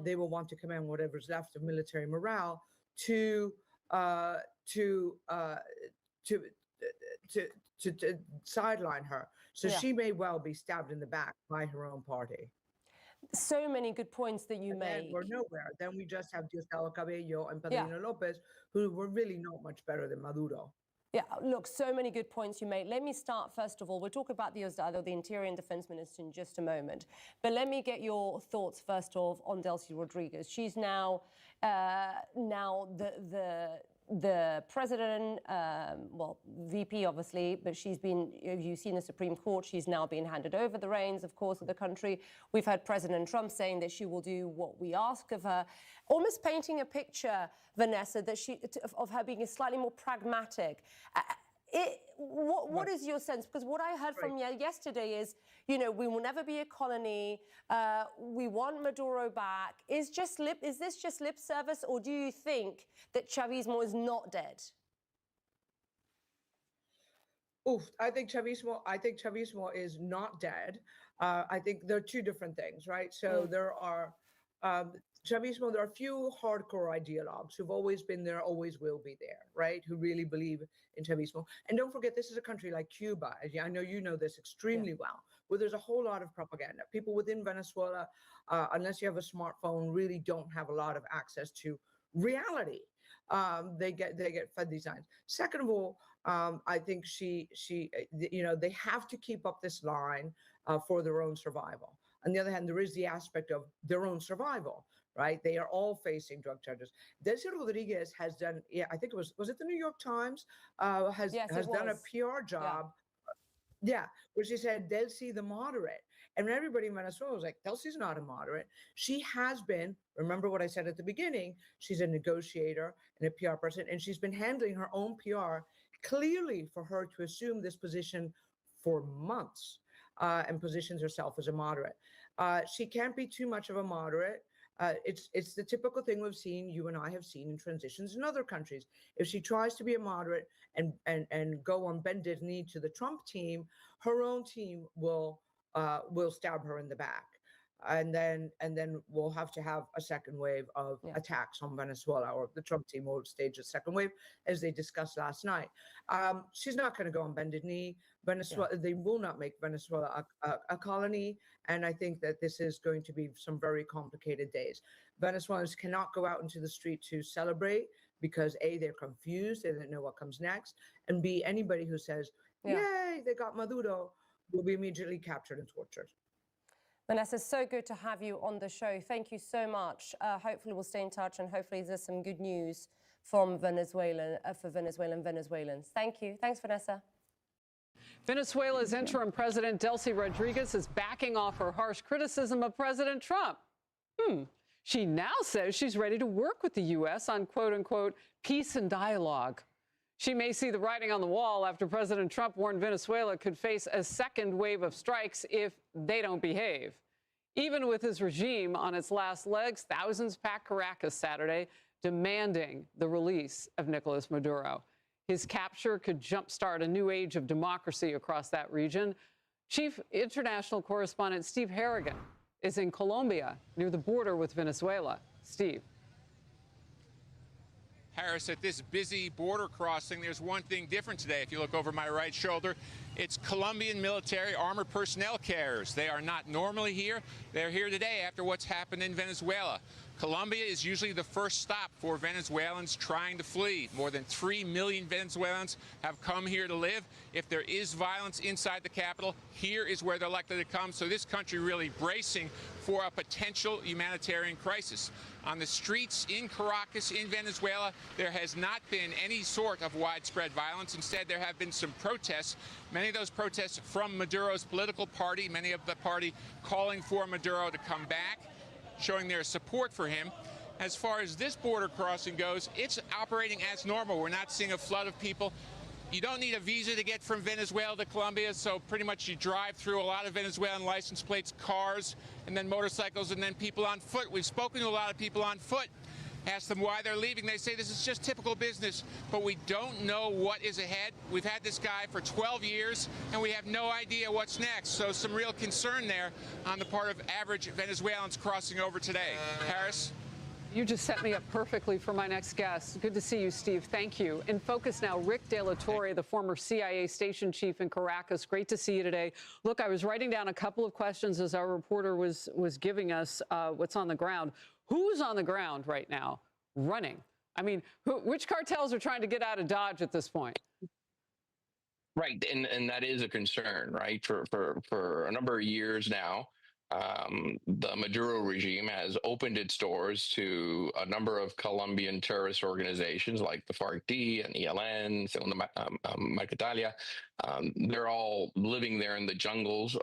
They will want to command whatever's left of military morale to sideline her. So she may well be stabbed in the back by her own party. So many good points that you make. We're nowhere. Then we just have Diosdado Cabello and Padrino Lopez, who were really not much better than Maduro. Yeah, look, so many good points you made. Let me start, first of all, we'll talk about Diosdado, the Interior and Defense Minister, in just a moment. But let me get your thoughts, first of, on Delcy Rodriguez. She's now the president, well, VP, obviously, but she's been, you've seen the Supreme Court, she's now been handed over the reins, of course, of the country. We've had President Trump saying that she will do what we ask of her, almost painting a picture, Vanessa, that of her being slightly more pragmatic. What is your sense? Because what I heard from yesterday is, you know, we will never be a colony. We want Maduro back. Is this just lip service, or do you think that Chavismo is not dead? I think Chavismo is not dead. I think there are two different things, right? So there are Chavismo, there are a few hardcore ideologues who've always been there, always will be there, right? Who really believe in Chavismo. And don't forget, this is a country like Cuba. I know you know this extremely well, where there's a whole lot of propaganda. People within Venezuela, unless you have a smartphone, really don't have a lot of access to reality. They get fed these lines. Second of all, I think they have to keep up this line for their own survival. On the other hand, there is the aspect of their own survival, right? They are all facing drug charges. Delcy Rodriguez has done, I think it was it the New York Times? Has done a PR job. Yeah, where she said, Delcy the moderate. And everybody in Venezuela was like, Delcy's not a moderate. She has been, remember what I said at the beginning, she's a negotiator and a PR person, and she's been handling her own PR clearly for her to assume this position for months and positions herself as a moderate. She can't be too much of a moderate. It's the typical thing we've seen, you and I have seen in transitions in other countries. If she tries to be a moderate and go on bended knee to the Trump team, her own team will stab her in the back. And then we'll have to have a second wave of attacks on Venezuela, or the Trump team will stage a second wave, as they discussed last night. She's not going to go on bended knee. Venezuela, they will not make Venezuela a colony, and I think that this is going to be some very complicated days. Venezuelans cannot go out into the street to celebrate because A, they're confused, they don't know what comes next, and B, anybody who says, yay, they got Maduro, will be immediately captured and tortured. Vanessa, so good to have you on the show. Thank you so much. Hopefully we'll stay in touch, and hopefully there's some good news from Venezuela for Venezuelans. Thank you. Thanks, Vanessa. Venezuela's interim president, Delcy Rodriguez, is backing off her harsh criticism of President Trump. She now says she's ready to work with the U.S. on, quote-unquote, peace and dialogue. She may see the writing on the wall after President Trump warned Venezuela could face a second wave of strikes if they don't behave. Even with his regime on its last legs, thousands packed Caracas Saturday, demanding the release of Nicolas Maduro. His capture could jumpstart a new age of democracy across that region. Chief international correspondent Steve Harrigan is in Colombia, near the border with Venezuela. Steve. Harris, at this busy border crossing, there's one thing different today. If you look over my right shoulder, it's Colombian military armored personnel carriers. They are not normally here. They're here today after what's happened in Venezuela. Colombia is usually the first stop for Venezuelans trying to flee. More than 3 million Venezuelans have come here to live. If there is violence inside the capital, here is where they're likely to come. So this country really bracing for a potential humanitarian crisis. On the streets in Caracas, in Venezuela, there has not been any sort of widespread violence. Instead, there have been some protests. Many of those protests from Maduro's political party, many of the party calling for Maduro to come back, showing their support for him. As far as this border crossing goes, it's operating as normal. We're not seeing a flood of people. You don't need a visa to get from Venezuela to Colombia, so pretty much you drive through a lot of Venezuelan license plates, cars, and then motorcycles, and then people on foot. We've spoken to a lot of people on foot, asked them why they're leaving. They say this is just typical business, but we don't know what is ahead. We've had this guy for 12 years, and we have no idea what's next. So some real concern there on the part of average Venezuelans crossing over today. Harris? You just set me up perfectly for my next guest. Good to see you, Steve. Thank you. In focus now, Rick De La Torre, the former CIA station chief in Caracas. Great to see you today. Look, I was writing down a couple of questions as our reporter was giving us what's on the ground. Who's on the ground right now running? I mean, which cartels are trying to get out of Dodge at this point? Right, and that is a concern, right? For a number of years now, the Maduro regime has opened its doors to a number of Colombian terrorist organizations like the FARC-D and ELN, Segunda Marquetalia. They're all living there in the jungles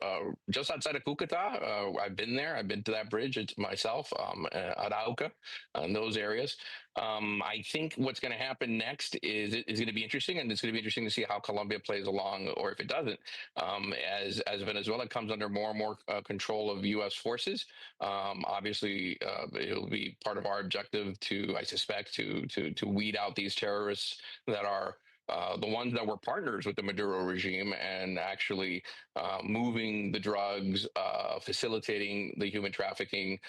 just outside of Cucuta. I've been there. I've been to that bridge myself, Arauca, in those areas. I think what's going to happen next is going to be interesting, and it's going to be interesting to see how Colombia plays along, or if it doesn't, as Venezuela comes under more and more control of U.S. forces. Obviously, it'll be part of our objective to, I suspect, to weed out these terrorists that are the ones that were partners with the Maduro regime and actually moving the drugs, facilitating the human trafficking,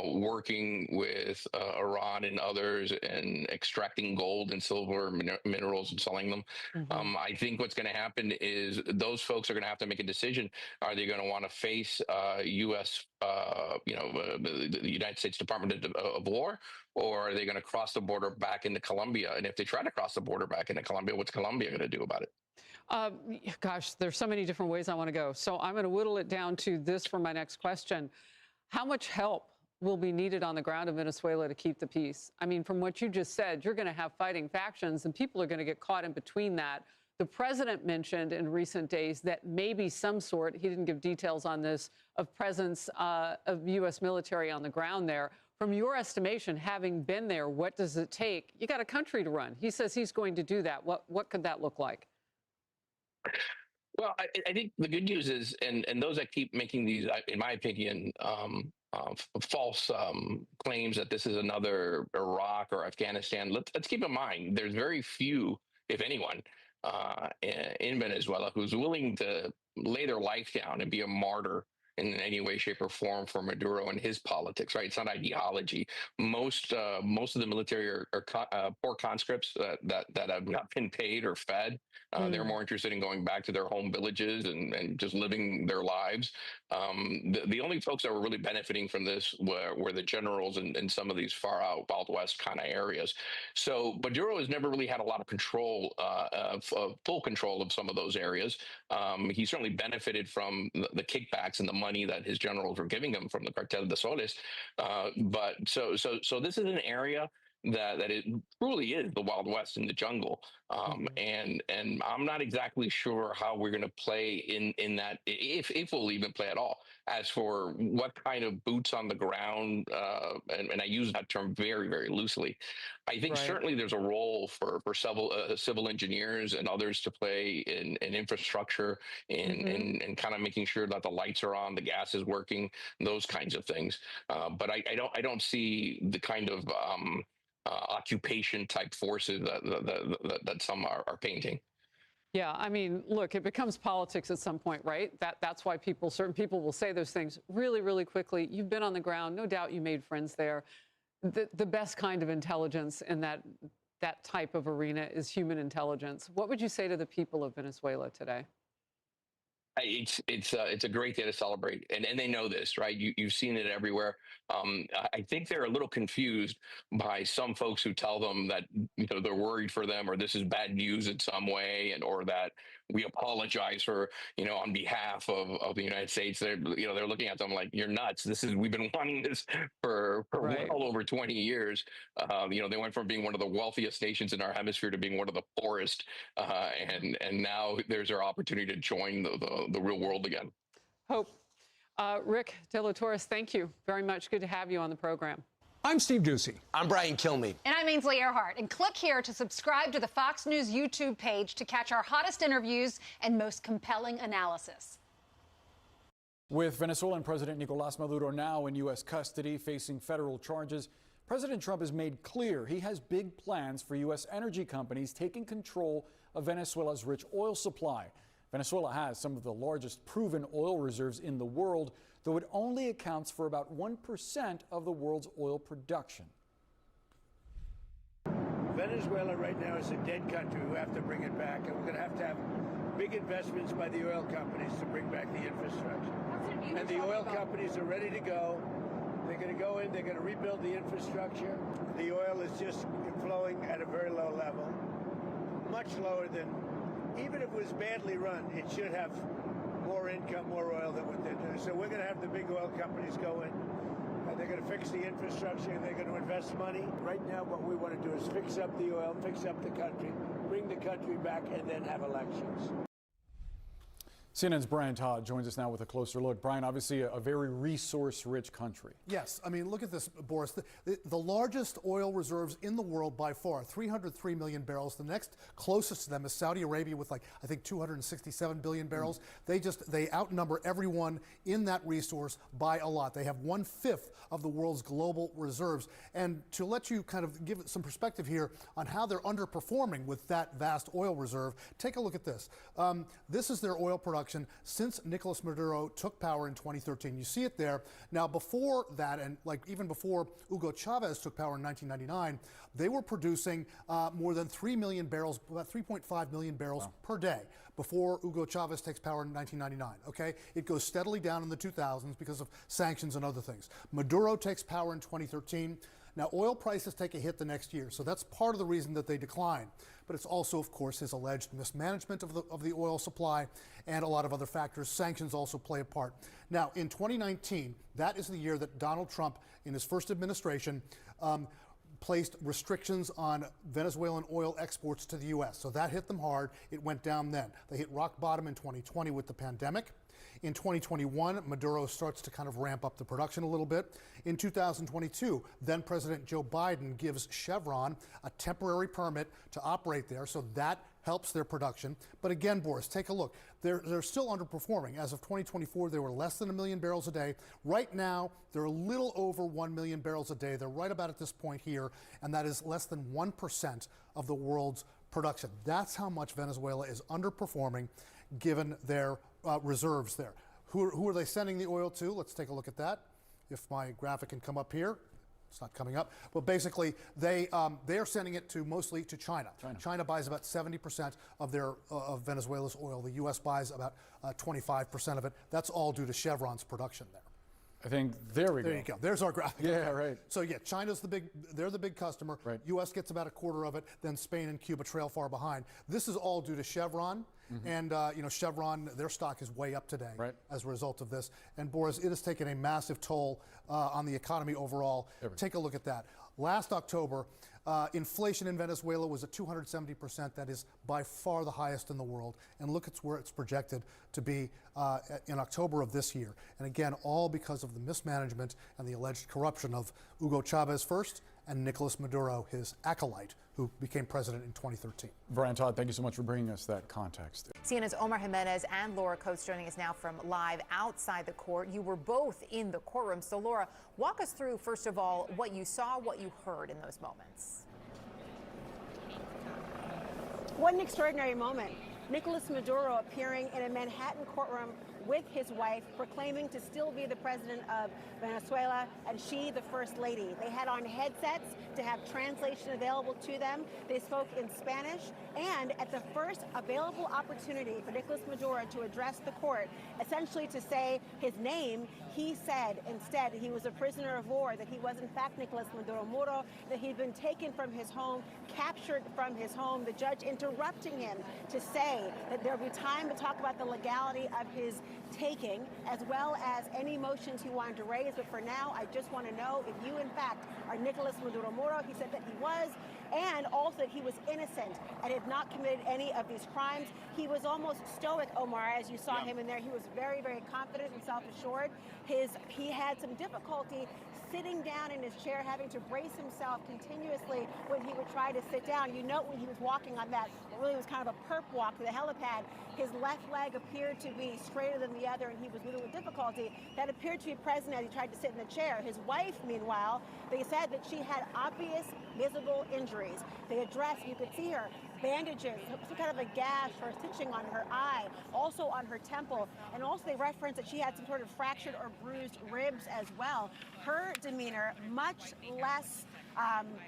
working with Iran and others, and extracting gold and silver minerals and selling them. I think what's going to happen is those folks are going to have to make a decision. Are they going to want to face U.S., the United States Department of War, or are they going to cross the border back into Colombia? And if they try to cross the border back into Colombia, what's Colombia going to do about it? Gosh, there's so many different ways I want to go. So I'm going to whittle it down to this for my next question. How much help will be needed on the ground in Venezuela to keep the peace? I mean, from what you just said, you're going to have fighting factions and people are going to get caught in between that. The president mentioned in recent days that maybe some sort, he didn't give details on this, of presence of U.S. military on the ground there. From your estimation, having been there, what does it take? You got a country to run. He says he's going to do that. What could that look like? Well, I think the good news is, and those that keep making these, in my opinion, false claims that this is another Iraq or Afghanistan, let's keep in mind, there's very few, if anyone, in Venezuela who's willing to lay their life down and be a martyr in any way, shape, or form for Maduro and his politics, right? It's not ideology. Most of the military are poor conscripts that have not been paid or fed. They're more interested in going back to their home villages and just living their lives. The only folks that were really benefiting from this were the generals in some of these far out Wild West kind of areas. So Maduro has never really had a lot of control, full control of some of those areas. He certainly benefited from the kickbacks and the money that his generals were giving him from the Cartel de Soles. But so this is an area that it truly is the Wild West in the jungle. And I'm not exactly sure how we're going to play in that, if we'll even play at all. As for what kind of boots on the ground, and I use that term very, very loosely, I think certainly there's a role for civil engineers and others to play in infrastructure and kind of making sure that the lights are on, the gas is working, those kinds of things. But I don't see the kind of occupation type forces that some are painting. Yeah, I mean, look, it becomes politics at some point, right? That's why certain people will say those things really, really quickly. You've been on the ground. No doubt you made friends there. The best kind of intelligence in that type of arena is human intelligence. What would you say to the people of Venezuela today? It's a great day to celebrate, and they know this, right? You've seen it everywhere. I think they're a little confused by some folks who tell them that they're worried for them, or this is bad news in some way, or that we apologize for on behalf of the United States. They're looking at them like, you're nuts. We've been wanting this for well over 20 years. They went from being one of the wealthiest nations in our hemisphere to being one of the poorest, and now there's our opportunity to join the real world again. Hope. Rick De La Torres, thank you very much. Good to have you on the program. I'm Steve Doocy. I'm Brian Kilmeade. And I'm Ainsley Earhart. And click here to subscribe to the Fox News YouTube page to catch our hottest interviews and most compelling analysis. With Venezuelan President Nicolas Maduro now in U.S. custody facing federal charges, President Trump has made clear he has big plans for U.S. energy companies taking control of Venezuela's rich oil supply. Venezuela has some of the largest proven oil reserves in the world, though it only accounts for about 1% of the world's oil production. Venezuela right now is a dead country. We have to bring it back, and we're going to have big investments by the oil companies to bring back the infrastructure. And the oil companies are ready to go. They're going to go in, they're going to rebuild the infrastructure. The oil is just flowing at a very low level, much lower than even if it was badly run, it should have more income, more oil than what they're doing. So we're going to have the big oil companies go in. They're going to fix the infrastructure, and they're going to invest money. Right now, what we want to do is fix up the oil, fix up the country, bring the country back, and then have elections. CNN's Brian Todd joins us now with a closer look. Brian, obviously a very resource-rich country. Yes, I mean, look at this, Boris. The largest oil reserves in the world by far, 303 million barrels. The next closest to them is Saudi Arabia with, like, I think 267 billion barrels. They outnumber everyone in that resource by a lot. They have 1/5 of the world's global reserves. And to let you kind of give some perspective here on how they're underperforming with that vast oil reserve, take a look at this. This is their oil production since Nicolas Maduro took power in 2013. You see it there. Now, before that, and like even before Hugo Chavez took power in 1999, they were producing more than 3 million barrels, about 3.5 million barrels per day before Hugo Chavez takes power in 1999, okay? It goes steadily down in the 2000s because of sanctions and other things. Maduro takes power in 2013. Now, oil prices take a hit the next year, so that's part of the reason that they decline. But it's also, of course, his alleged mismanagement of the oil supply and a lot of other factors. Sanctions also play a part. Now, in 2019, that is the year that Donald Trump, in his first administration, placed restrictions on Venezuelan oil exports to the U.S. So that hit them hard. It went down then. They hit rock bottom in 2020 with the pandemic. In 2021, Maduro starts to kind of ramp up the production a little bit. In 2022, then President Joe Biden gives Chevron a temporary permit to operate there, so that helps their production. But again, Boris, take a look. They're still underperforming. As of 2024, they were less than 1 million barrels a day. Right now, they're a little over 1 million barrels a day. They're right about at this point here, and that is less than 1% of the world's production. That's how much Venezuela is underperforming given their reserves there. Who are they sending the oil to? Let's take a look at that. If my graphic can come up here. It's not coming up. But basically, they are sending it mostly to China. China buys about 70% of Venezuela's oil. The U.S. buys about 25% of it. That's all due to Chevron's production there. I think there we go. There you go. There's our graphic. Yeah, right. So yeah, China's they're the big customer. Right. U.S. gets about a quarter of it. Then Spain and Cuba trail far behind. This is all due to Chevron. And, Chevron, their stock is way up today as a result of this. And, Boris, it has taken a massive toll on the economy overall. Take a look at that. Last October, inflation in Venezuela was at 270%. That is by far the highest in the world. And look at where it's projected to be in October of this year. And again, all because of the mismanagement and the alleged corruption of Hugo Chavez first and Nicolas Maduro, his acolyte, who became president in 2013. Brian Todd, thank you so much for bringing us that context. CNN's Omar Jimenez and Laura Coates joining us now from live outside the court. You were both in the courtroom. So, Laura, walk us through, first of all, what you saw, what you heard in those moments. What an extraordinary moment. Nicolas Maduro appearing in a Manhattan courtroom with his wife, proclaiming to still be the president of Venezuela, and she the first lady. They had on headsets to have translation available to them. They spoke in Spanish, and at the first available opportunity for Nicolas Maduro to address the court, essentially to say his name, he said instead he was a prisoner of war, that he was in fact Nicolas Maduro, that he'd been taken from his home, captured from his home, the judge interrupting him to say that there'll be time to talk about the legality of his taking, as well as any motions he wanted to raise. But for now, I just want to know if you, in fact, are Nicolas Maduro. He said that he was, and also that he was innocent and had not committed any of these crimes. He was almost stoic, Omar, as you saw him in there. He was very, very confident and self-assured. He had some difficulty sitting down in his chair, having to brace himself continuously when he would try to sit down. You note when he was walking on that, it really was kind of a perp walk to the helipad, his left leg appeared to be straighter than the other, and he was moving with difficulty. That appeared to be present as he tried to sit in the chair. His wife, meanwhile, they said that she had obvious visible injuries. They addressed, you could see her, bandages, some kind of a gash or stitching on her eye, also on her temple, and also they referenced that she had some sort of fractured or bruised ribs as well. Her demeanor, much less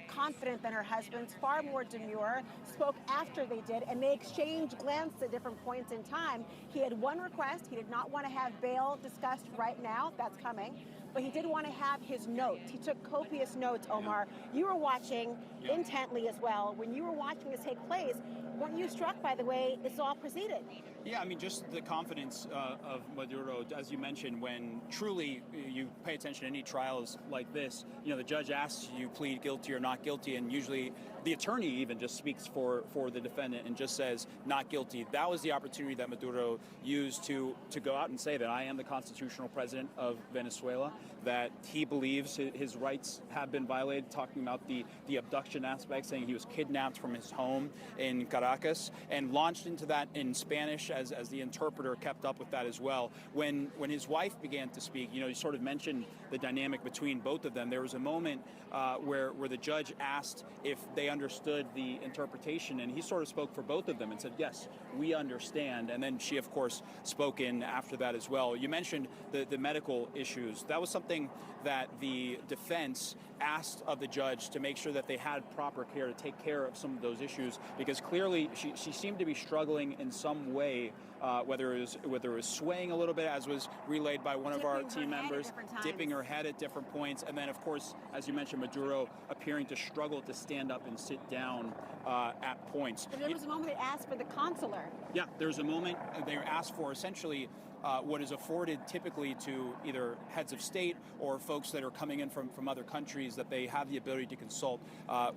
confident than her husband's, far more demure, spoke after they did, and they exchanged glances at different points in time. He had one request. He did not want to have bail discussed right now. That's coming. But he did want to have his notes. He took copious notes, Omar. You were watching intently as well. When you were watching this take place, Weren't you struck by the way this all proceeded? Yeah, I mean, just the confidence of Maduro, as you mentioned, when truly you pay attention to any trials like this, you know, the judge asks you plead guilty or not guilty, and usually the attorney even just speaks for the defendant and just says not guilty. That was the opportunity that Maduro used to go out and say that I am the constitutional president of Venezuela, that he believes his rights have been violated, talking about the abduction aspect, saying he was kidnapped from his home in Caracas, and launched into that in Spanish as the interpreter kept up with that as well. When his wife began to speak, you know, you sort of mentioned the dynamic between both of them. There was a moment where the judge asked if they understood the interpretation, and he sort of spoke for both of them and said, yes, we understand. And then she, of course, spoke in after that as well. You mentioned the medical issues. That was something that the defense asked of the judge to make sure that they had proper care to take care of some of those issues, because clearly she seemed to be struggling in some way, whether it was swaying a little bit, as was relayed by one of our team members, dipping her head at different points, and then, of course, as you mentioned, Maduro appearing to struggle to stand up and sit down at points. And there was a moment they asked for the consular. Yeah, there was a moment they were asked for essentially what is afforded typically to either heads of state or folks that are coming in from other countries, that they have the ability to consult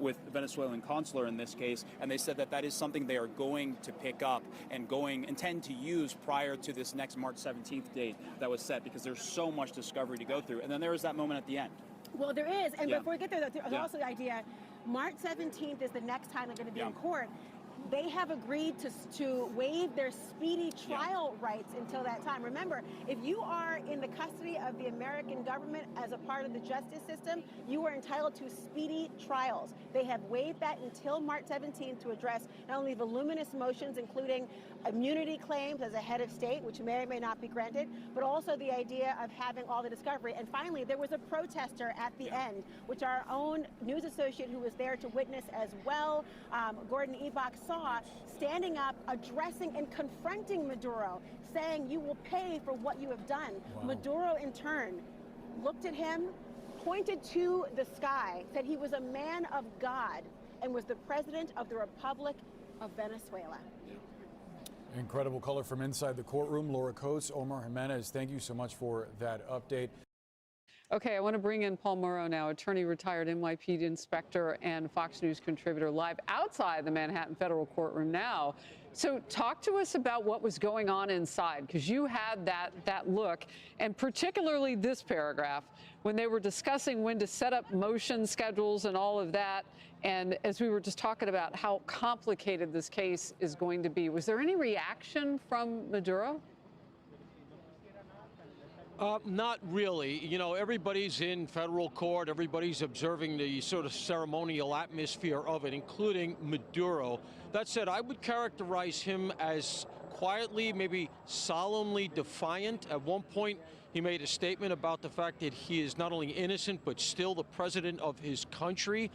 with the Venezuelan consular in this case. And they said that that is something they are going to pick up and intend to use prior to this next March 17th date that was set, because there's so much discovery to go through. And then there was that moment at the end. Well, there is. And before we get there, there's Yeah. also the idea, March 17th is the next time they're going to be in court. They have agreed to waive their speedy trial rights until that time. Remember, if you are in the custody of the American government as a part of the justice system, you are entitled to speedy trials. They have waived that until March 17th to address not only voluminous motions, including immunity claims as a head of state, which may or may not be granted, but also the idea of having all the discovery. And finally, there was a protester at the end, which our own news associate who was there to witness as well, Gordon Ebach, saw standing up, addressing and confronting Maduro, saying, you will pay for what you have done. Wow. Maduro, in turn, looked at him, pointed to the sky, said he was a man of God, and was the president of the Republic of Venezuela. Incredible color from inside the courtroom. Laura Coates, Omar Jimenez, thank you so much for that update. Okay, I want to bring in Paul Murrow now, attorney, retired NYPD inspector, and Fox News contributor, live outside the Manhattan federal courtroom now. So talk to us about what was going on inside, because you had that look, and particularly this paragraph, when they were discussing when to set up motion schedules and all of that. And as we were just talking about how complicated this case is going to be, was there any reaction from Maduro? Not really. You know, everybody's in federal court. Everybody's observing the sort of ceremonial atmosphere of it, including Maduro. That said, I would characterize him as quietly, maybe solemnly defiant. At one point, he made a statement about the fact that he is not only innocent, but still the president of his country.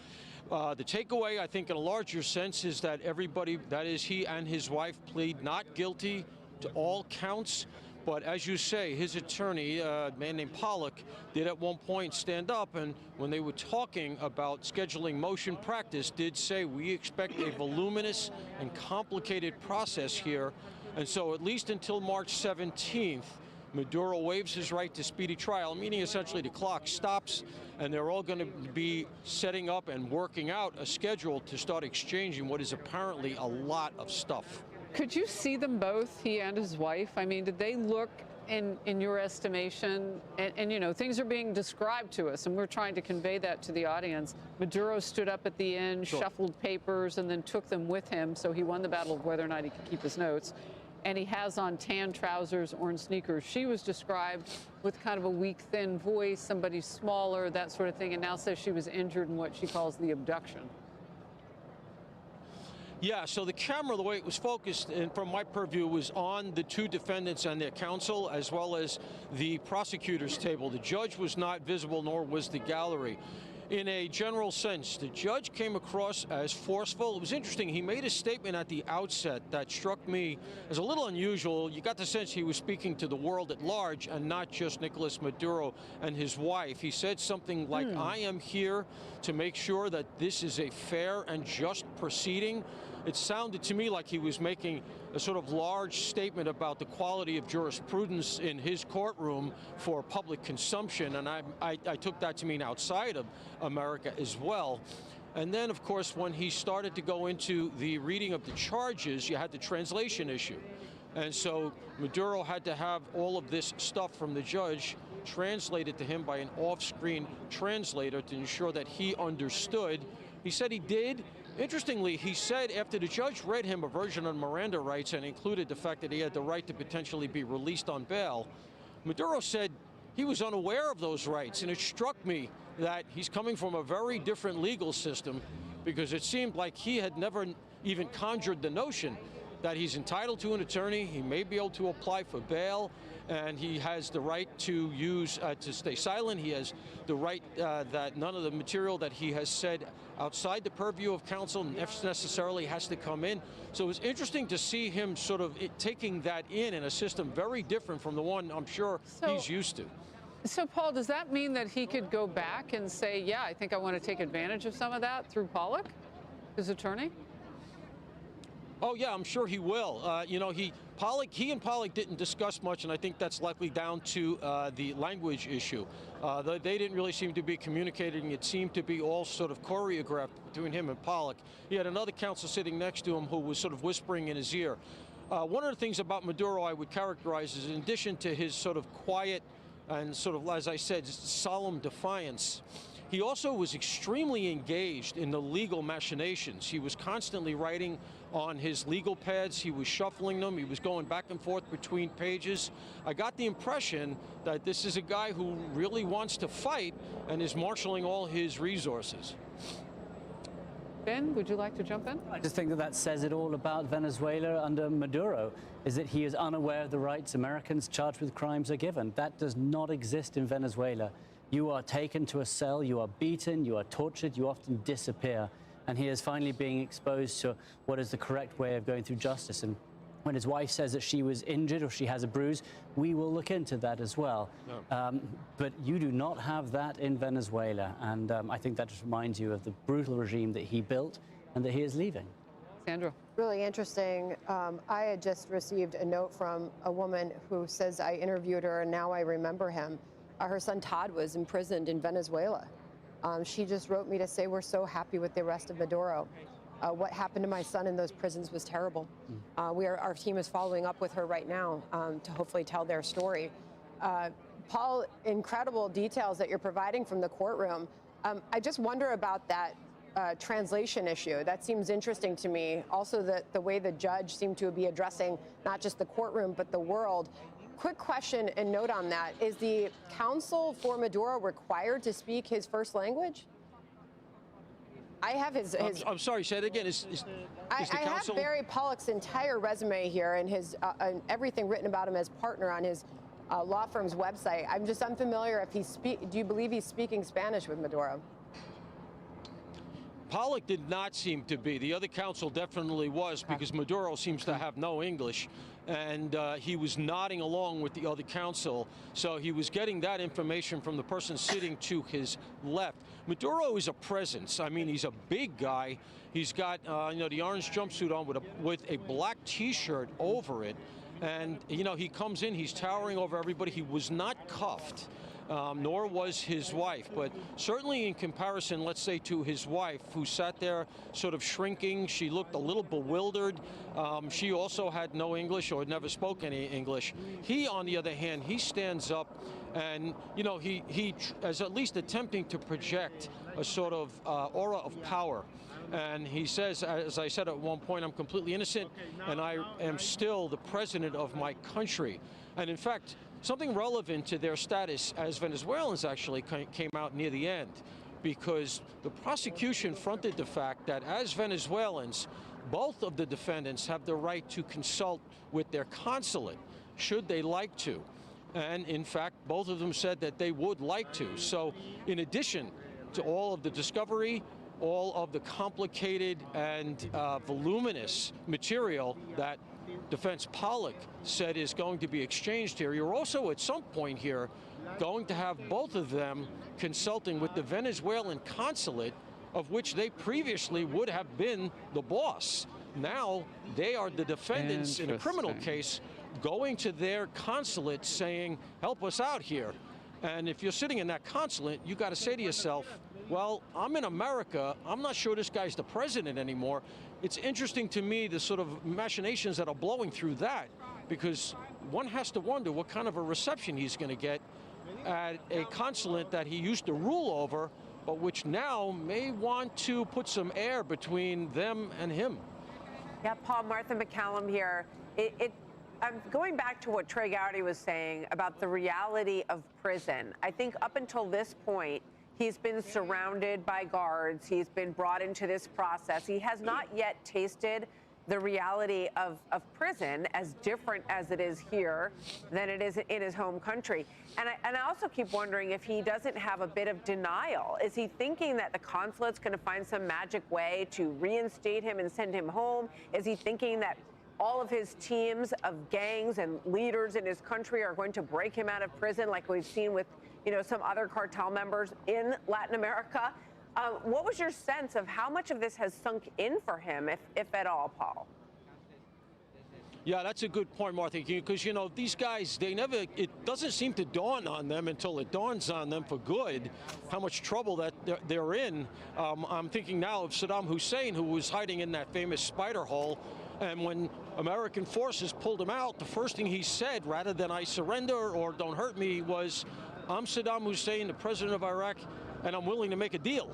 The takeaway, I think, in a larger sense, is that everybody, that is he and his wife, plead not guilty to all counts. But as you say, his attorney, a man named Pollock, did at one point stand up, and when they were talking about scheduling motion practice, did say we expect a voluminous and complicated process here. And so at least until March 17th, Maduro waives his right to speedy trial, meaning essentially the clock stops, and they're all going to be setting up and working out a schedule to start exchanging what is apparently a lot of stuff. Could you see them both, he and his wife? I mean, did they look, in your estimation, and you know, things are being described to us, and we're trying to convey that to the audience. Maduro stood up at the end, shuffled papers, and then took them with him, so he won the battle of whether or not he could keep his notes. And he has on tan trousers, orange sneakers. She was described with kind of a weak, thin voice, somebody smaller, that sort of thing, and now says she was injured in what she calls the abduction. Yeah, so the camera, the way it was focused, and from my purview, was on the two defendants and their counsel, as well as the prosecutor's table. The judge was not visible, nor was the gallery. In a general sense, the judge came across as forceful. It was interesting. He made a statement at the outset that struck me as a little unusual. You got the sense he was speaking to the world at large and not just Nicolas Maduro and his wife. He said something like, I am here to make sure that this is a fair and just proceeding. it sounded to me like he was making a sort of large statement about the quality of jurisprudence in his courtroom for public consumption, and I took that to mean outside of America as well. And then, of course, when he started to go into the reading of the charges, you had the translation issue. And so Maduro had to have all of this stuff from the judge translated to him by an off-screen translator to ensure that he understood. He said he did. Interestingly, he said after the judge read him a version of Miranda rights and included the fact that he had the right to potentially be released on bail, Maduro said he was unaware of those rights. And it struck me that he's coming from a very different legal system, because it seemed like he had never even conjured the notion that he's entitled to an attorney, he may be able to apply for bail, and he has the right to to stay silent. He has the right that none of the material that he has said outside the purview of counsel necessarily has to come in. So it was interesting to see him sort of taking that in a system very different from the one I'm sure he's used to. So, Paul, does that mean that he could go back and say, yeah, I think I want to take advantage of some of that through Pollock, his attorney? Oh, yeah, I'm sure he will. You know, he and Pollock didn't discuss much, and I think that's likely down to the language issue. They didn't really seem to be communicating. It seemed to be all sort of choreographed between him and Pollock. He had another counsel sitting next to him who was sort of whispering in his ear. One of the things about Maduro I would characterize is, in addition to his sort of quiet and sort of, as I said, solemn defiance, he also was extremely engaged in the legal machinations. He was constantly writing on his legal pads. He was shuffling them. He was going back and forth between pages. I got the impression that this is a guy who really wants to fight and is marshaling all his resources. Ben, would you like to jump in? I just think that says it all about Venezuela under Maduro, is that he is unaware of the rights Americans charged with crimes are given. That does not exist in Venezuela. You are taken to a cell, you are beaten, you are tortured, you often disappear. And he is finally being exposed to what is the correct way of going through justice. And when his wife says that she was injured or she has a bruise, we will look into that as well. No. But you do not have that in Venezuela. And I think that just reminds you of the brutal regime that he built and that he is leaving. Sandra. Really interesting. I had just received a note from a woman who says I interviewed her and now I remember him. Her son Todd was imprisoned in Venezuela. She just wrote me to say we're so happy with the arrest of Maduro. What happened to my son in those prisons was terrible. Our team is following up with her right now to hopefully tell their story. Paul, incredible details that you're providing from the courtroom. I just wonder about that translation issue. That seems interesting to me. Also, the way the judge seemed to be addressing not just the courtroom, but the world. Quick question and note on that. Is the counsel for Maduro required to speak his first language? I have his I'm sorry, say it again. I have Barry Pollock's entire resume here and his everything written about him as partner on his law firm's website. I'm just unfamiliar if do you believe he's speaking Spanish with Maduro? Pollock did not seem to be. The other counsel definitely was, because Maduro seems to have no English. And he was nodding along with the other counsel. So he was getting that information from the person sitting to his left. Maduro is a presence. I mean, he's a big guy. He's got, you know, the orange jumpsuit on with a black T-shirt over it. And, you know, he comes in, he's towering over everybody. He was not cuffed. Nor was his wife, but certainly in comparison, let's say, to his wife, who sat there sort of shrinking. She looked a little bewildered. She also had no English or never spoke any English. He, on the other hand, he stands up and, you know, he is at least attempting to project a sort of aura of power. And he says, as I said at one point, I'm completely innocent and I am still the president of my country. And in fact, something relevant to their status as Venezuelans actually came out near the end, because the prosecution fronted the fact that as Venezuelans, both of the defendants have the right to consult with their consulate, should they like to. And in fact, both of them said that they would like to. So in addition to all of the discovery, all of the complicated and voluminous material that Defense Pollock said is going to be exchanged here, you're also at some point here going to have both of them consulting with the Venezuelan consulate, of which they previously would have been the boss. Now they are the defendants in a criminal case going to their consulate saying, help us out here. And if you're sitting in that consulate, you got to say to yourself, well, I'm in America. I'm not sure this guy's the president anymore. It's interesting to me the sort of machinations that are blowing through that, because one has to wonder what kind of a reception he's going to get at a consulate that he used to rule over, but which now may want to put some air between them and him. Yeah, Paul, Martha McCallum here. I'm going back to what Trey Gowdy was saying about the reality of prison. I think up until this point, he's been surrounded by guards. He's been brought into this process. He has not yet tasted the reality of prison, as different as it is here than it is in his home country. And I also keep wondering if he doesn't have a bit of denial. Is he thinking that the consulate's going to find some magic way to reinstate him and send him home? Is he thinking that all of his teams of gangs and leaders in his country are going to break him out of prison like we've seen with, some other cartel members in Latin America? What was your sense of how much of this has sunk in for him, if at all, Paul? Yeah, that's a good point, Martha, because, these guys, it doesn't seem to dawn on them until it dawns on them for good how much trouble that they're in. I'm thinking now of Saddam Hussein, who was hiding in that famous spider hole. And when American forces pulled him out, the first thing he said, rather than I surrender or don't hurt me, was, I'm Saddam Hussein, the president of Iraq, and I'm willing to make a deal.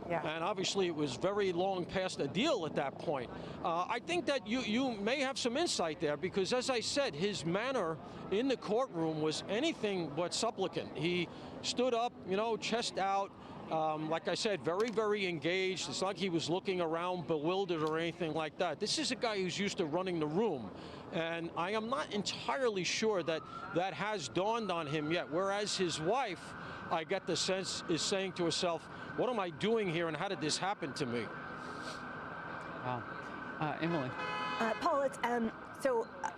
Yeah. And obviously it was very long past a deal at that point. I think that you may have some insight there, because as I said, his manner in the courtroom was anything but supplicant. He stood up, chest out, like I said, very, very engaged. It's like he was looking around bewildered or anything like that. This is a guy who's used to running the room. And I am not entirely sure that that has dawned on him yet. Whereas his wife, I get the sense, is saying to herself, what am I doing here and how did this happen to me? Wow. Emily. Paul, it's,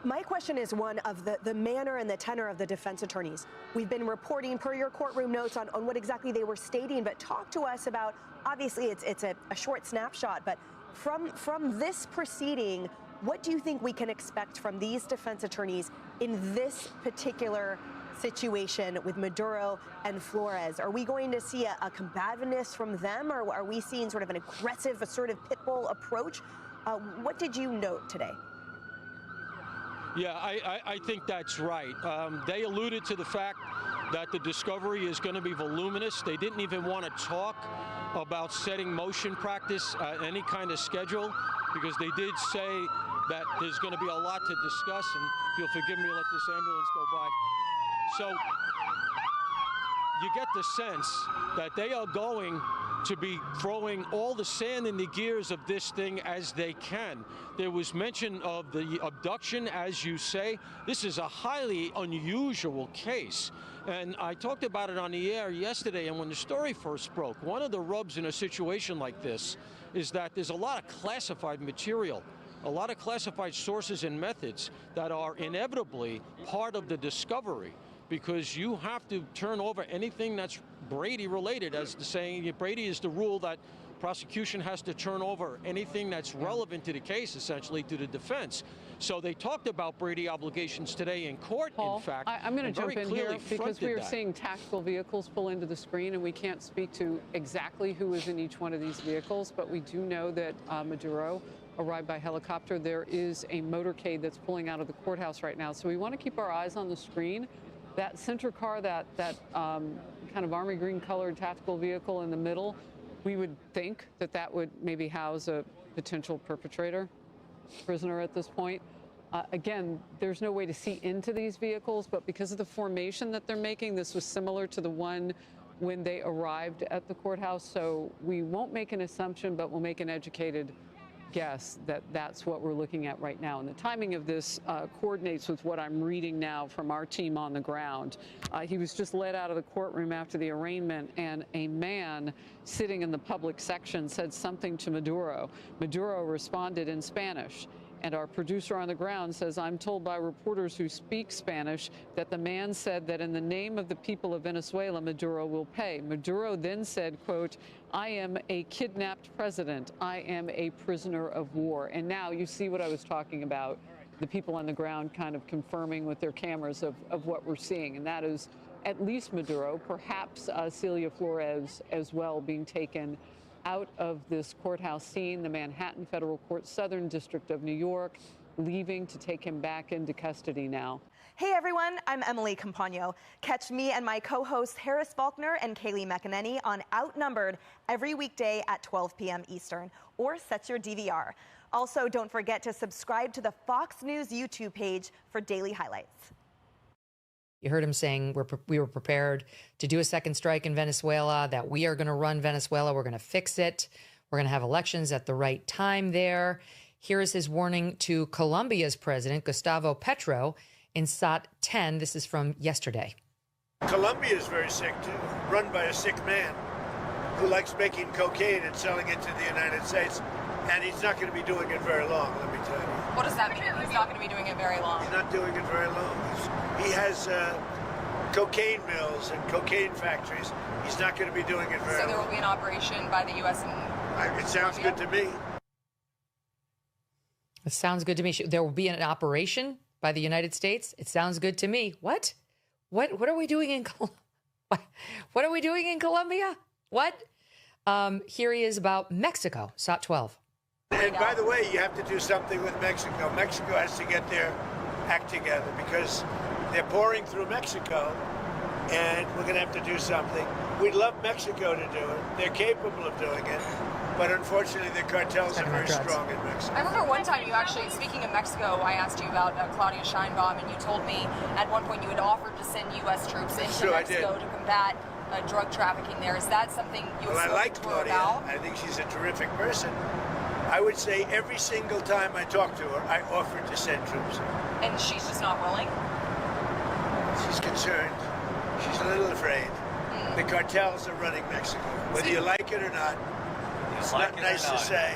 my question is one of the manner and the tenor of the defense attorneys. We've been reporting per your courtroom notes on what exactly they were stating, but talk to us about, obviously it's a short snapshot, but from this proceeding, what do you think we can expect from these defense attorneys in this particular situation with Maduro and Flores? Are we going to see a combativeness from them, or are we seeing sort of an aggressive, assertive pit bull approach? What did you note today? Yeah, I think that's right. They alluded to the fact that the discovery is going to be voluminous. They didn't even want to talk about setting motion practice, any kind of schedule, because they did say that there's going to be a lot to discuss, and if you'll forgive me, let this ambulance go by. So you get the sense that they are going to be throwing all the sand in the gears of this thing as they can. There was mention of the abduction, as you say. This is a highly unusual case. And I talked about it on the air yesterday, and when the story first broke, one of the rubs in a situation like this is that there's a lot of classified material, a lot of classified sources and methods that are inevitably part of the discovery, because you have to turn over anything that's Brady related. As the saying, Brady is the rule that prosecution has to turn over anything that's relevant to the case, essentially, to the defense. So they talked about Brady obligations today in court, Paul, in fact. I'm going to jump in here because we are that. seeing tactical vehicles pull into the screen, and we can't speak to exactly who is in each one of these vehicles, but we do know that Maduro arrived by helicopter. There is a motorcade that's pulling out of the courthouse right now. So we want to keep our eyes on the screen. That center car, that kind of army green colored tactical vehicle in the middle, we would think that that would maybe house a potential perpetrator, prisoner at this point. Again, there's no way to see into these vehicles, but because of the formation that they're making, this was similar to the one when they arrived at the courthouse. So we won't make an assumption, but we'll make an educated guess that that's what we're looking at right now. And the timing of this coordinates with what I'm reading now from our team on the ground. He was just led out of the courtroom after the arraignment, and a man sitting in the public section said something to Maduro. Maduro responded in Spanish. And our producer on the ground says, I'm told by reporters who speak Spanish that the man said that in the name of the people of Venezuela, Maduro will pay. Maduro then said, quote, I am a kidnapped president. I am a prisoner of war. And now you see what I was talking about, the people on the ground kind of confirming with their cameras of what we're seeing. And that is at least Maduro, perhaps Celia Flores as well, being taken out of this courthouse scene, the Manhattan Federal Court, Southern District of New York, leaving to take him back into custody now. Hey everyone, I'm Emily Campagno. Catch me and my co-hosts Harris Faulkner and Kaylee McEnany on Outnumbered every weekday at 12 p.m. Eastern, or set your DVR. Also, don't forget to subscribe to the Fox News YouTube page for daily highlights. You heard him saying we were prepared to do a second strike in Venezuela, that we are going to run Venezuela. We're going to fix it. We're going to have elections at the right time there. Here is his warning to Colombia's president, Gustavo Petro, in SOT 10. This is from yesterday. Colombia is very sick, too, run by a sick man who likes making cocaine and selling it to the United States. And he's not going to be doing it very long, let me tell you. What does that mean? He's not going to be doing it very long. He's not doing it very long. He has cocaine mills and cocaine factories. He's not going to be doing it very long. So there will be an operation by the U.S. and it sounds good to me. It sounds good to me. There will be an operation by the United States. It sounds good to me. What? What are we doing in What are we doing in Colombia? What? Here he is about Mexico, SOT 12. And by the way, you have to do something with Mexico. Mexico has to get their act together because they're pouring through Mexico, and we're going to have to do something. We'd love Mexico to do it. They're capable of doing it, but unfortunately the cartels are very strong in Mexico. I remember one time you actually, speaking of Mexico, I asked you about Claudia Sheinbaum, and you told me at one point you had offered to send U.S. troops into Mexico to combat drug trafficking there. Is that something you Well, I like Claudia. I think she's a terrific person. I would say every single time I talk to her, I offered to send troops. And she's just not willing? She's concerned. She's a little afraid. The cartels are running Mexico. Whether you like it or not, it's not nice to say,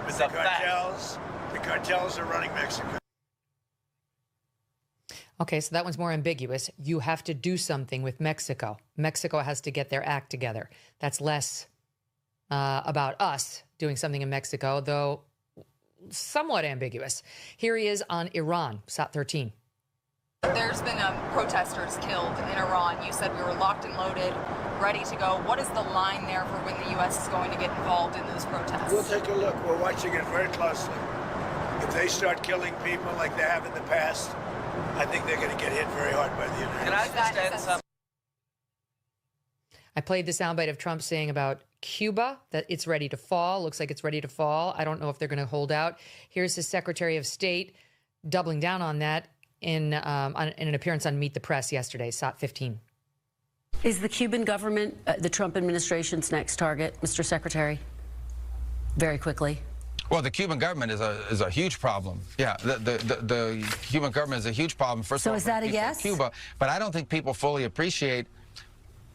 but the cartels are running Mexico. Okay, so that one's more ambiguous. You have to do something with Mexico. Mexico has to get their act together. That's less about us doing something in Mexico, though somewhat ambiguous. Here he is on Iran, SOT 13. There's been protesters killed in Iran. You said we were locked and loaded, ready to go. What is the line there for when the U.S. is going to get involved in those protests? We'll take a look. We're watching it very closely. If they start killing people like they have in the past, I think they're going to get hit very hard by the United States. I played the soundbite of Trump saying about Cuba that it's ready to fall. Looks like it's ready to fall. I don't know if they're going to hold out. Here's his Secretary of State doubling down on that in an appearance on Meet the Press yesterday, SOT 15. Is the Cuban government the Trump administration's next target, Mr. Secretary? Very quickly. Well, the Cuban government is a huge problem. Yeah, the Cuban government is a huge problem. First of all, is that a yes? Cuba, but I don't think people fully appreciate.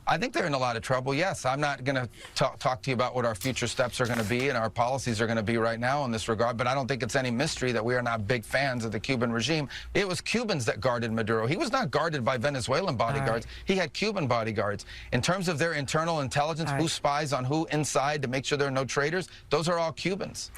I think they're in a lot of trouble. Yes, I'm not going to talk to you about what our future steps are going to be and our policies are going to be right now in this regard, but I don't think it's any mystery that we are not big fans of the Cuban regime. It was Cubans that guarded Maduro. He was not guarded by Venezuelan bodyguards. He had Cuban bodyguards. In terms of their internal intelligence, who spies on who inside to make sure there are no traitors, those are all Cubans.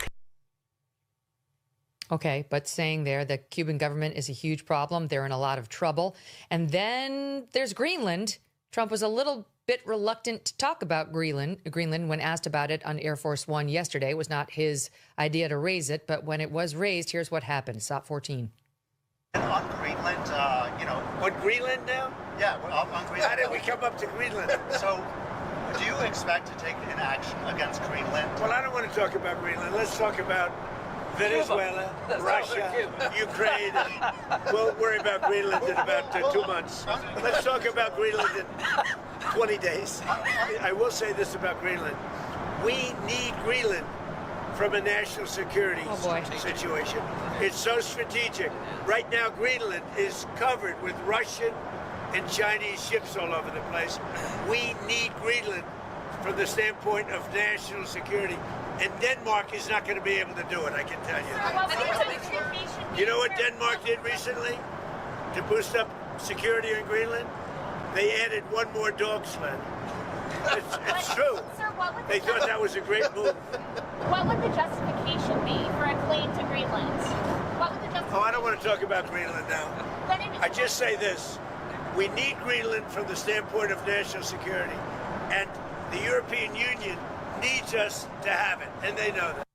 Okay, but saying there the Cuban government is a huge problem. They're in a lot of trouble. And then there's Greenland. Trump was a little bit reluctant to talk about Greenland when asked about it on Air Force One yesterday. It was not his idea to raise it, but when it was raised, here's what happened. SOT 14. On Greenland, On Greenland now? Yeah, on Greenland. How did we come up to Greenland? So, do you expect to take an action against Greenland? Well, I don't want to talk about Greenland. Let's talk about Venezuela, Russia, Ukraine. We'll worry about Greenland in about 2 months. Let's talk about Greenland in 20 days. I will say this about Greenland. We need Greenland from a national security situation. It's so strategic. Right now, Greenland is covered with Russian and Chinese ships all over the place. We need Greenland from the standpoint of national security. And Denmark is not going to be able to do it, I can tell you. You know what Denmark did recently to boost up security in Greenland? They added one more dog sled. It's true. Sir, they thought that was a great move. What would the justification be for a claim to Greenland? What would the justification? Oh, I don't want to talk about Greenland now. I just say this. We need Greenland from the standpoint of national security. And the European Union needs us to have it, and they know that.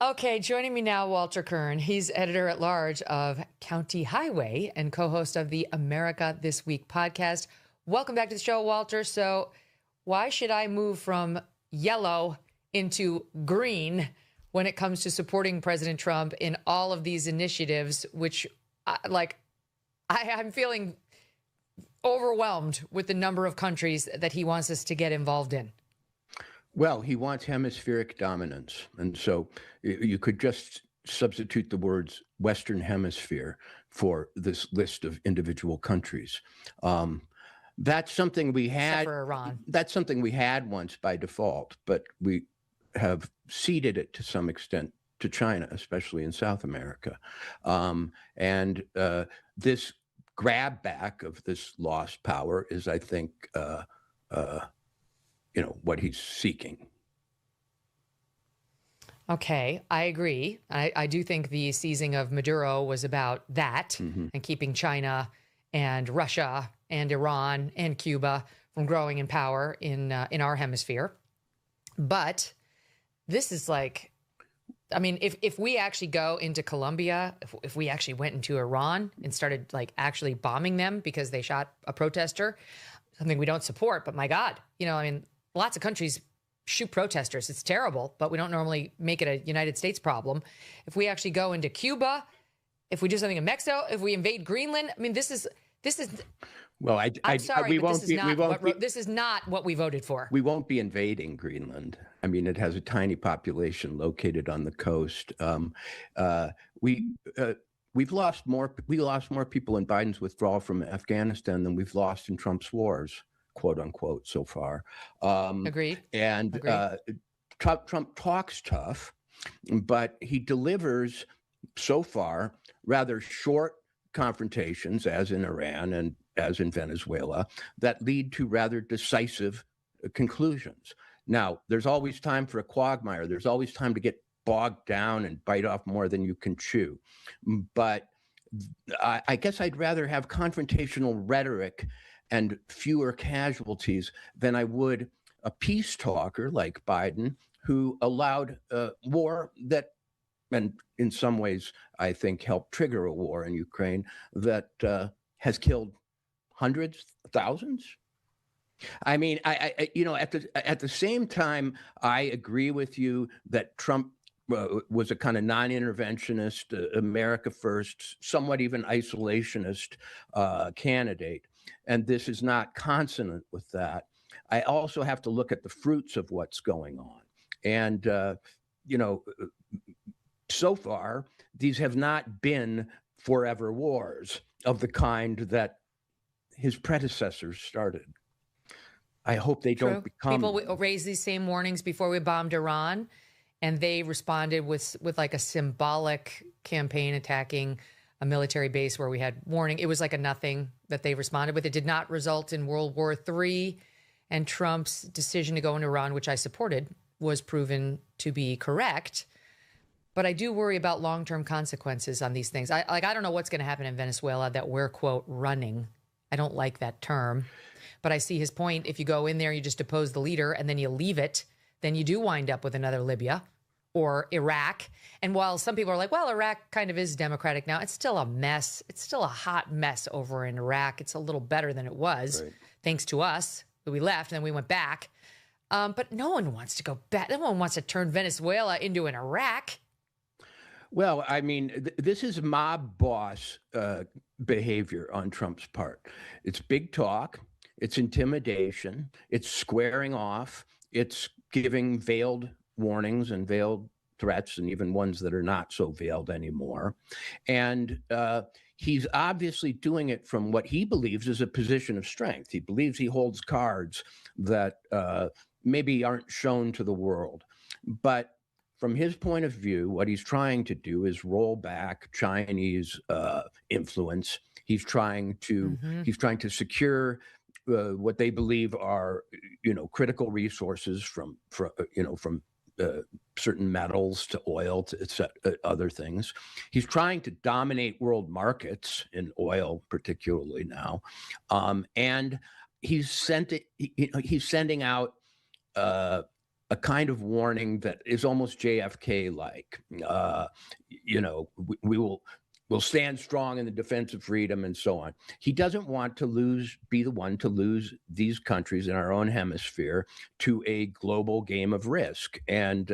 Okay, joining me now, Walter Kern. He's editor-at-large of County Highway and co-host of the America This Week podcast. Welcome back to the show, Walter. So why should I move from yellow into green when it comes to supporting President Trump in all of these initiatives, which, I'm feeling overwhelmed with the number of countries that he wants us to get involved in? Well, he wants hemispheric dominance. And so you could just substitute the words Western Hemisphere for this list of individual countries. That's something we had. Except for Iran. That's something we had once by default, but we have ceded it to some extent to China, especially in South America. This grab back of this lost power is, I think, what he's seeking. Okay, I agree. I do think the seizing of Maduro was about that and keeping China and Russia and Iran and Cuba from growing in power in our hemisphere. But this is if we actually go into Colombia, if we actually went into Iran and started actually bombing them because they shot a protester, something we don't support, but my God, lots of countries shoot protesters. It's terrible, but we don't normally make it a United States problem. If we actually go into Cuba, if we do something in Mexico, if we invade Greenland, this is. Well, I'm sorry, but this is not what we voted for. We won't be invading Greenland. It has a tiny population located on the coast. We've lost more people in Biden's withdrawal from Afghanistan than we've lost in Trump's wars, quote unquote, so far. Agreed. And Trump talks tough, but he delivers so far rather short confrontations, as in Iran and as in Venezuela, that lead to rather decisive conclusions. Now, there's always time for a quagmire. There's always time to get bogged down and bite off more than you can chew. But I guess I'd rather have confrontational rhetoric and fewer casualties than I would a peace talker like Biden, who allowed war that, and in some ways, I think helped trigger a war in Ukraine that has killed hundreds, thousands. At the same time, I agree with you that Trump was a kind of non-interventionist, America first, somewhat even isolationist candidate. And this is not consonant with that. I also have to look at the fruits of what's going on. And, so far, these have not been forever wars of the kind that his predecessors started. I hope they don't become. People raised these same warnings before we bombed Iran, and they responded with like a symbolic campaign attacking a military base where we had warning. It was like a nothing that they responded with. It did not result in World War III, and Trump's decision to go into Iran, which I supported, was proven to be correct. But I do worry about long-term consequences on these things. I don't know what's going to happen in Venezuela that we're, quote, running. I don't like that term. But I see his point. If you go in there, you just depose the leader, and then you leave it, then you do wind up with another Libya or Iraq. And while some people are like, well, Iraq kind of is democratic now, it's still a mess. It's still a hot mess over in Iraq. It's a little better than it was, thanks to us. We left, and then we went back. But no one wants to go back. No one wants to turn Venezuela into an Iraq. Well, this is mob boss behavior on Trump's part. It's big talk. It's intimidation. It's squaring off. It's giving veiled warnings and veiled threats, and even ones that are not so veiled anymore. And he's obviously doing it from what he believes is a position of strength. He believes he holds cards that maybe aren't shown to the world. But from his point of view, what he's trying to do is roll back Chinese influence. He's trying to secure what they believe are, critical resources from certain metals to oil to other things. He's trying to dominate world markets in oil, particularly now, and he's sending out a kind of warning that is almost JFK-like. We'll stand strong in the defense of freedom and so on. He doesn't want to be the one to lose these countries in our own hemisphere to a global game of risk. And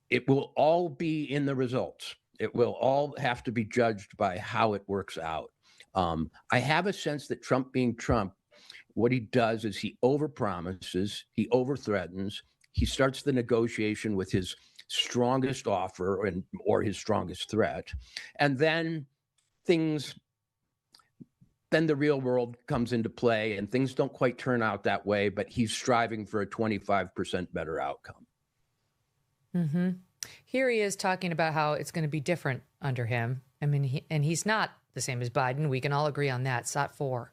it will all be in the results. It will all have to be judged by how it works out. I have a sense that Trump being Trump, what he does is he overpromises, he overthreatens, he starts the negotiation with his strongest offer or his strongest threat, and then the real world comes into play, and things don't quite turn out that way. But he's striving for a 25% better outcome. Mm-hmm. Here he is talking about how it's going to be different under him. I mean, he's not the same as Biden. We can all agree on that. SOT 4.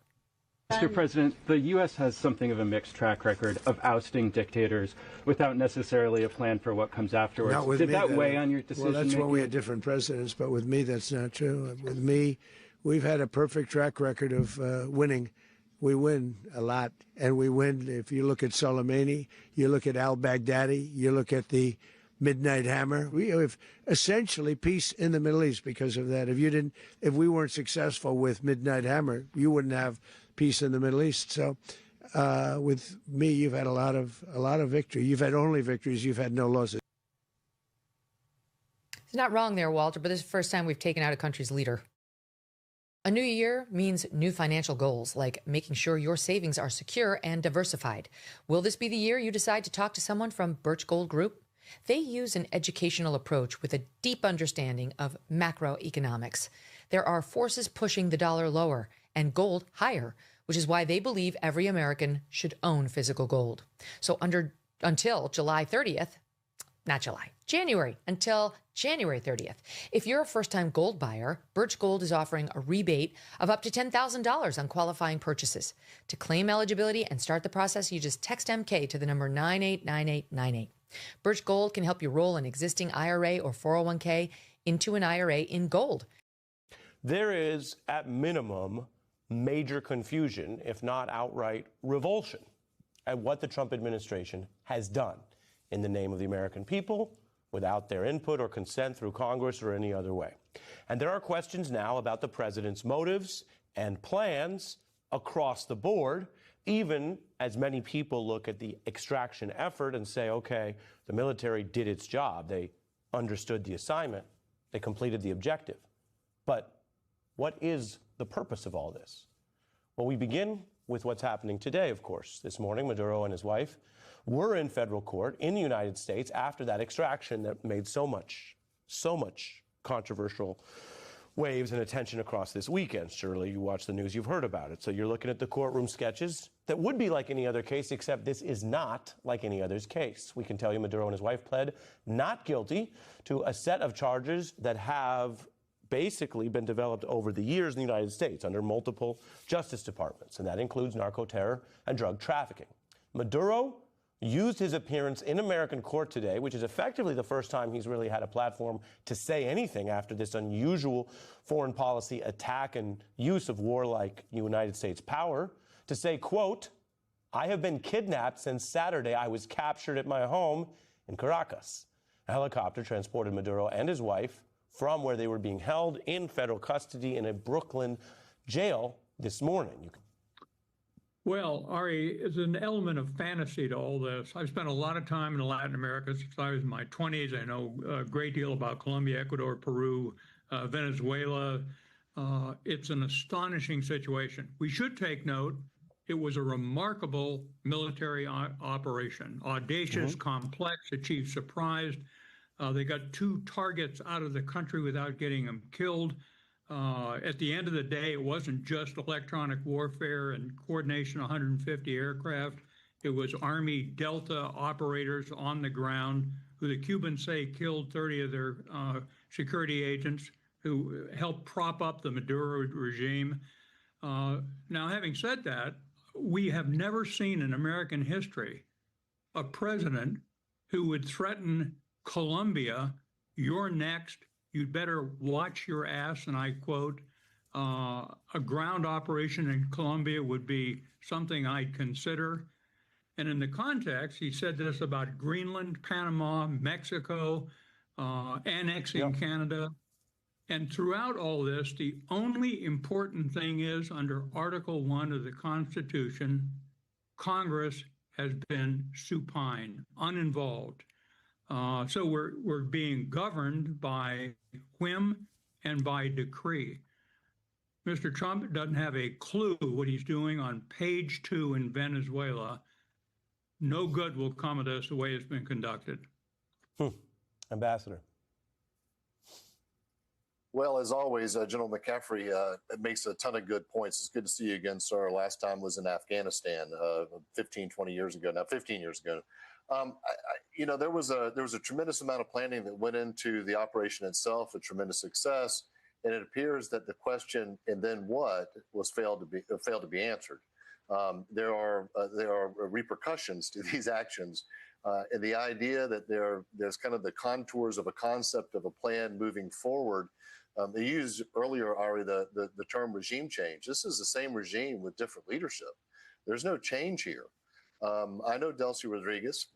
Mr. President, the U.S. has something of a mixed track record of ousting dictators without necessarily a plan for what comes afterwards. Did that weigh on your decision? Well, that's when we had different presidents, but with me, that's not true. With me, we've had a perfect track record of winning. We win a lot, and we win. If you look at Soleimani, you look at al-Baghdadi, you look at the Midnight Hammer. We have essentially peace in the Middle East because of that. If we weren't successful with Midnight Hammer, you wouldn't have peace in the Middle East. So with me, you've had a lot of victory. You've had only victories. You've had no losses. He's not wrong there, Walter, but this is the first time we've taken out a country's leader. A new year means new financial goals, like making sure your savings are secure and diversified. Will this be the year you decide to talk to someone from Birch Gold Group? They use an educational approach with a deep understanding of macroeconomics. There are forces pushing the dollar lower and gold higher, which is why they believe every American should own physical gold. So until January 30th. If you're a first-time gold buyer, Birch Gold is offering a rebate of up to $10,000 on qualifying purchases. To claim eligibility and start the process, you just text MK to the number 989898. Birch Gold can help you roll an existing IRA or 401k into an IRA in gold. There is, at minimum, major confusion, if not outright revulsion, at what the Trump administration has done in the name of the American people, without their input or consent through Congress or any other way. And there are questions now about the president's motives and plans across the board, even as many people look at the extraction effort and say, okay, the military did its job. They understood the assignment. They completed the objective. But what is the purpose of all this? Well, we begin with what's happening today, of course. This morning, Maduro and his wife were in federal court in the United States after that extraction that made so much controversial waves and attention across this weekend. Surely you watch the news, you've heard about it. So you're looking at the courtroom sketches that would be like any other case, except this is not like any other's case. We can tell you Maduro and his wife pled not guilty to a set of charges that have basically been developed over the years in the United States under multiple justice departments, and that includes narco-terror and drug trafficking. Maduro used his appearance in American court today, which is effectively the first time he's really had a platform to say anything after this unusual foreign policy attack and use of warlike United States power, to say, quote, "I have been kidnapped since Saturday. I was captured at my home in Caracas." A helicopter transported Maduro and his wife from where they were being held in federal custody in a Brooklyn jail this morning. Well, Ari, there's an element of fantasy to all this. I've spent a lot of time in Latin America since I was in my 20s. I know a great deal about Colombia, Ecuador, Peru, Venezuela. It's an astonishing situation. We should take note, it was a remarkable military operation, audacious, complex, achieved surprise. They got 2 targets out of the country without getting them killed. At the end of the day, it wasn't just electronic warfare and coordination of 150 aircraft. It was Army Delta operators on the ground who the Cubans say killed 30 of their security agents who helped prop up the Maduro regime. Now, having said that, we have never seen in American history a president who would threaten Colombia, "You're next, you'd better watch your ass," and I quote, "a ground operation in Colombia would be something I'd consider." And in the context, he said this about Greenland, Panama, Mexico, annexing Canada. And throughout all this, the only important thing is under Article 1 of the Constitution, Congress has been supine, uninvolved. So we're being governed by whim and by decree. Mr. Trump doesn't have a clue what he's doing on page 2 in Venezuela. No good will come of this the way it's been conducted. Ambassador. Well, as always, General McCaffrey makes a ton of good points. It's good to see you again, sir. Last time was in Afghanistan 15, 20 years ago, now 15 years ago. There was a tremendous amount of planning that went into the operation itself, a tremendous success, and it appears that the question "and then what" was failed to be answered. There are repercussions to these actions, and the idea that there's kind of the contours of a concept of a plan moving forward. They used earlier, Ari, the term regime change. This is the same regime with different leadership. There's no change here. I know Delcy Rodriguez,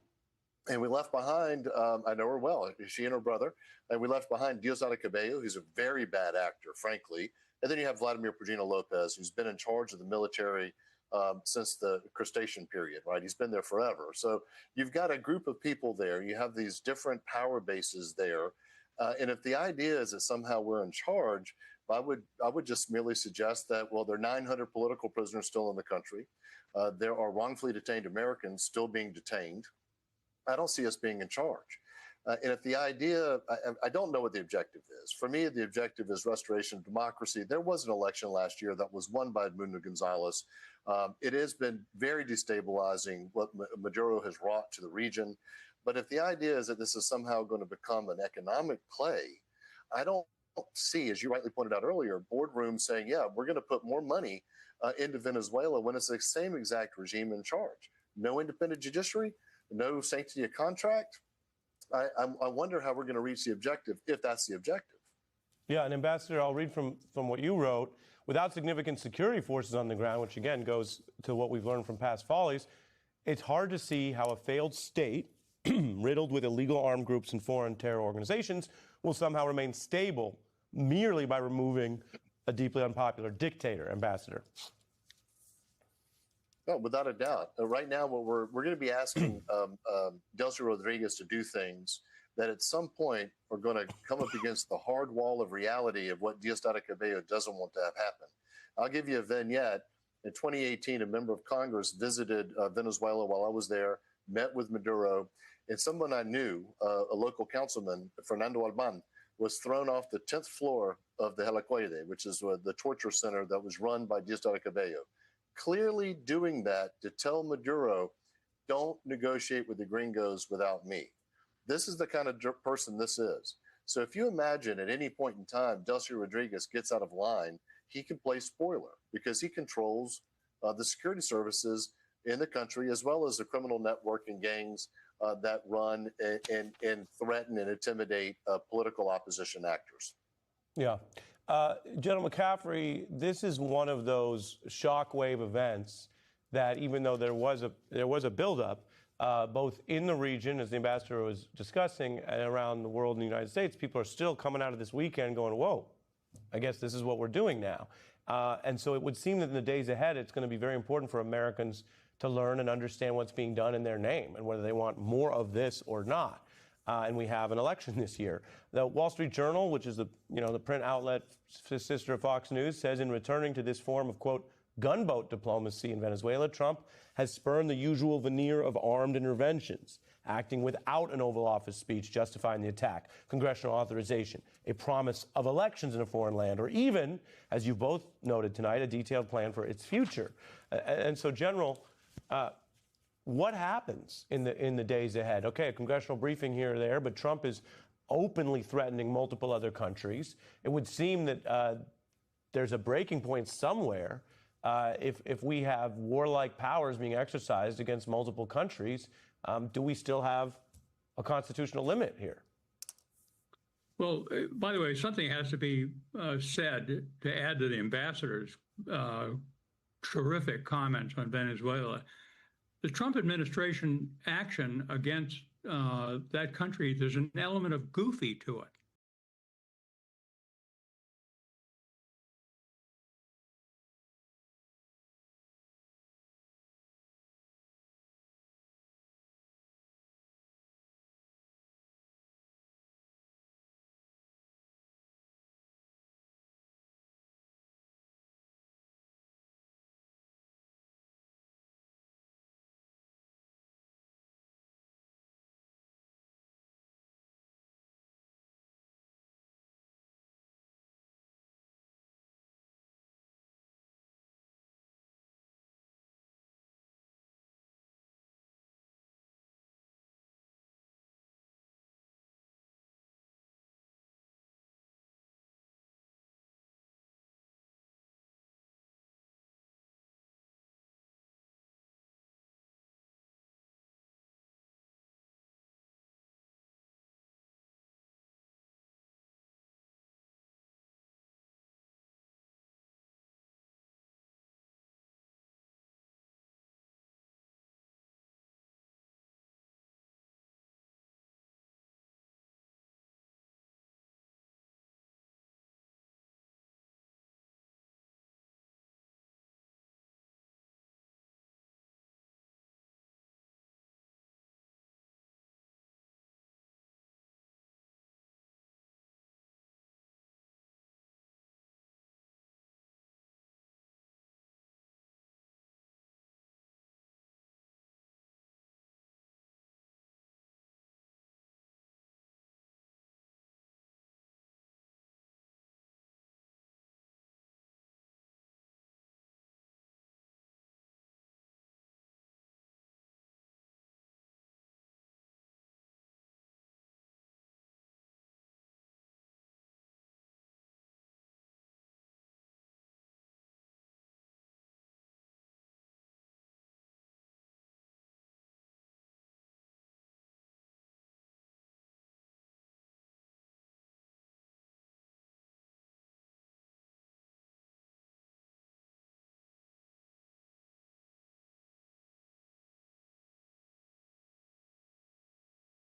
and we left behind, I know her well, she and her brother, and we left behind Diosdado Cabello, who's a very bad actor, frankly. And then you have Vladimir Prigino Lopez, who's been in charge of the military since the crustacean period, right? He's been there forever. So you've got a group of people there. You have these different power bases there. And if the idea is that somehow we're in charge, I would just merely suggest that, well, there are 900 political prisoners still in the country. There are wrongfully detained Americans still being detained. I don't see us being in charge. And if the idea, I don't know what the objective is. For me, the objective is restoration of democracy. There was an election last year that was won by Edmundo Gonzalez. It has been very destabilizing what Maduro has wrought to the region. But if the idea is that this is somehow going to become an economic play, I don't see, as you rightly pointed out earlier, boardrooms saying, yeah, we're going to put more money into Venezuela when it's the same exact regime in charge. No independent judiciary, no sanctity of contract. I wonder how we're going to reach the objective, if that's the objective. Yeah, and Ambassador, I'll read from what you wrote. Without significant security forces on the ground, which again goes to what we've learned from past follies, it's hard to see how a failed state riddled with illegal armed groups and foreign terror organizations will somehow remain stable merely by removing a deeply unpopular dictator, Ambassador. No, without a doubt. Right now, what we're going to be asking Delcy Rodriguez to do things that at some point are going to come up against the hard wall of reality of what Diosdado Cabello doesn't want to have happen. I'll give you a vignette. In 2018, a member of Congress visited Venezuela while I was there, met with Maduro, and someone I knew, a local councilman, Fernando Alban, was thrown off the 10th floor of the Helicoide, which is the torture center that was run by Diosdado Cabello. Clearly doing that to tell Maduro, don't negotiate with the gringos without me. This is the kind of person this is. So if you imagine at any point in time, Delcy Rodriguez gets out of line, he can play spoiler because he controls the security services in the country, as well as the criminal network and gangs that run and threaten and intimidate political opposition actors. Yeah. General McCaffrey, this is one of those shockwave events that even though there was a buildup, both in the region, as the ambassador was discussing, and around the world in the United States, people are still coming out of this weekend going, whoa, I guess this is what we're doing now. And so it would seem that in the days ahead, it's going to be very important for Americans to learn and understand what's being done in their name and whether they want more of this or not. And we have an election this year. The Wall Street Journal, which is the print outlet sister of Fox News, says in returning to this form of, quote, gunboat diplomacy in Venezuela, Trump has spurned the usual veneer of armed interventions, acting without an Oval Office speech justifying the attack, congressional authorization, a promise of elections in a foreign land, or even, as you've both noted tonight, a detailed plan for its future. And so, General, what happens in the days ahead? Okay, a congressional briefing here or there, but Trump is openly threatening multiple other countries. It would seem that there's a breaking point somewhere. If we have warlike powers being exercised against multiple countries, do we still have a constitutional limit here? Well, by the way, something has to be said to add to the ambassador's terrific comments on Venezuela. The Trump administration action against that country, there's an element of goofy to it.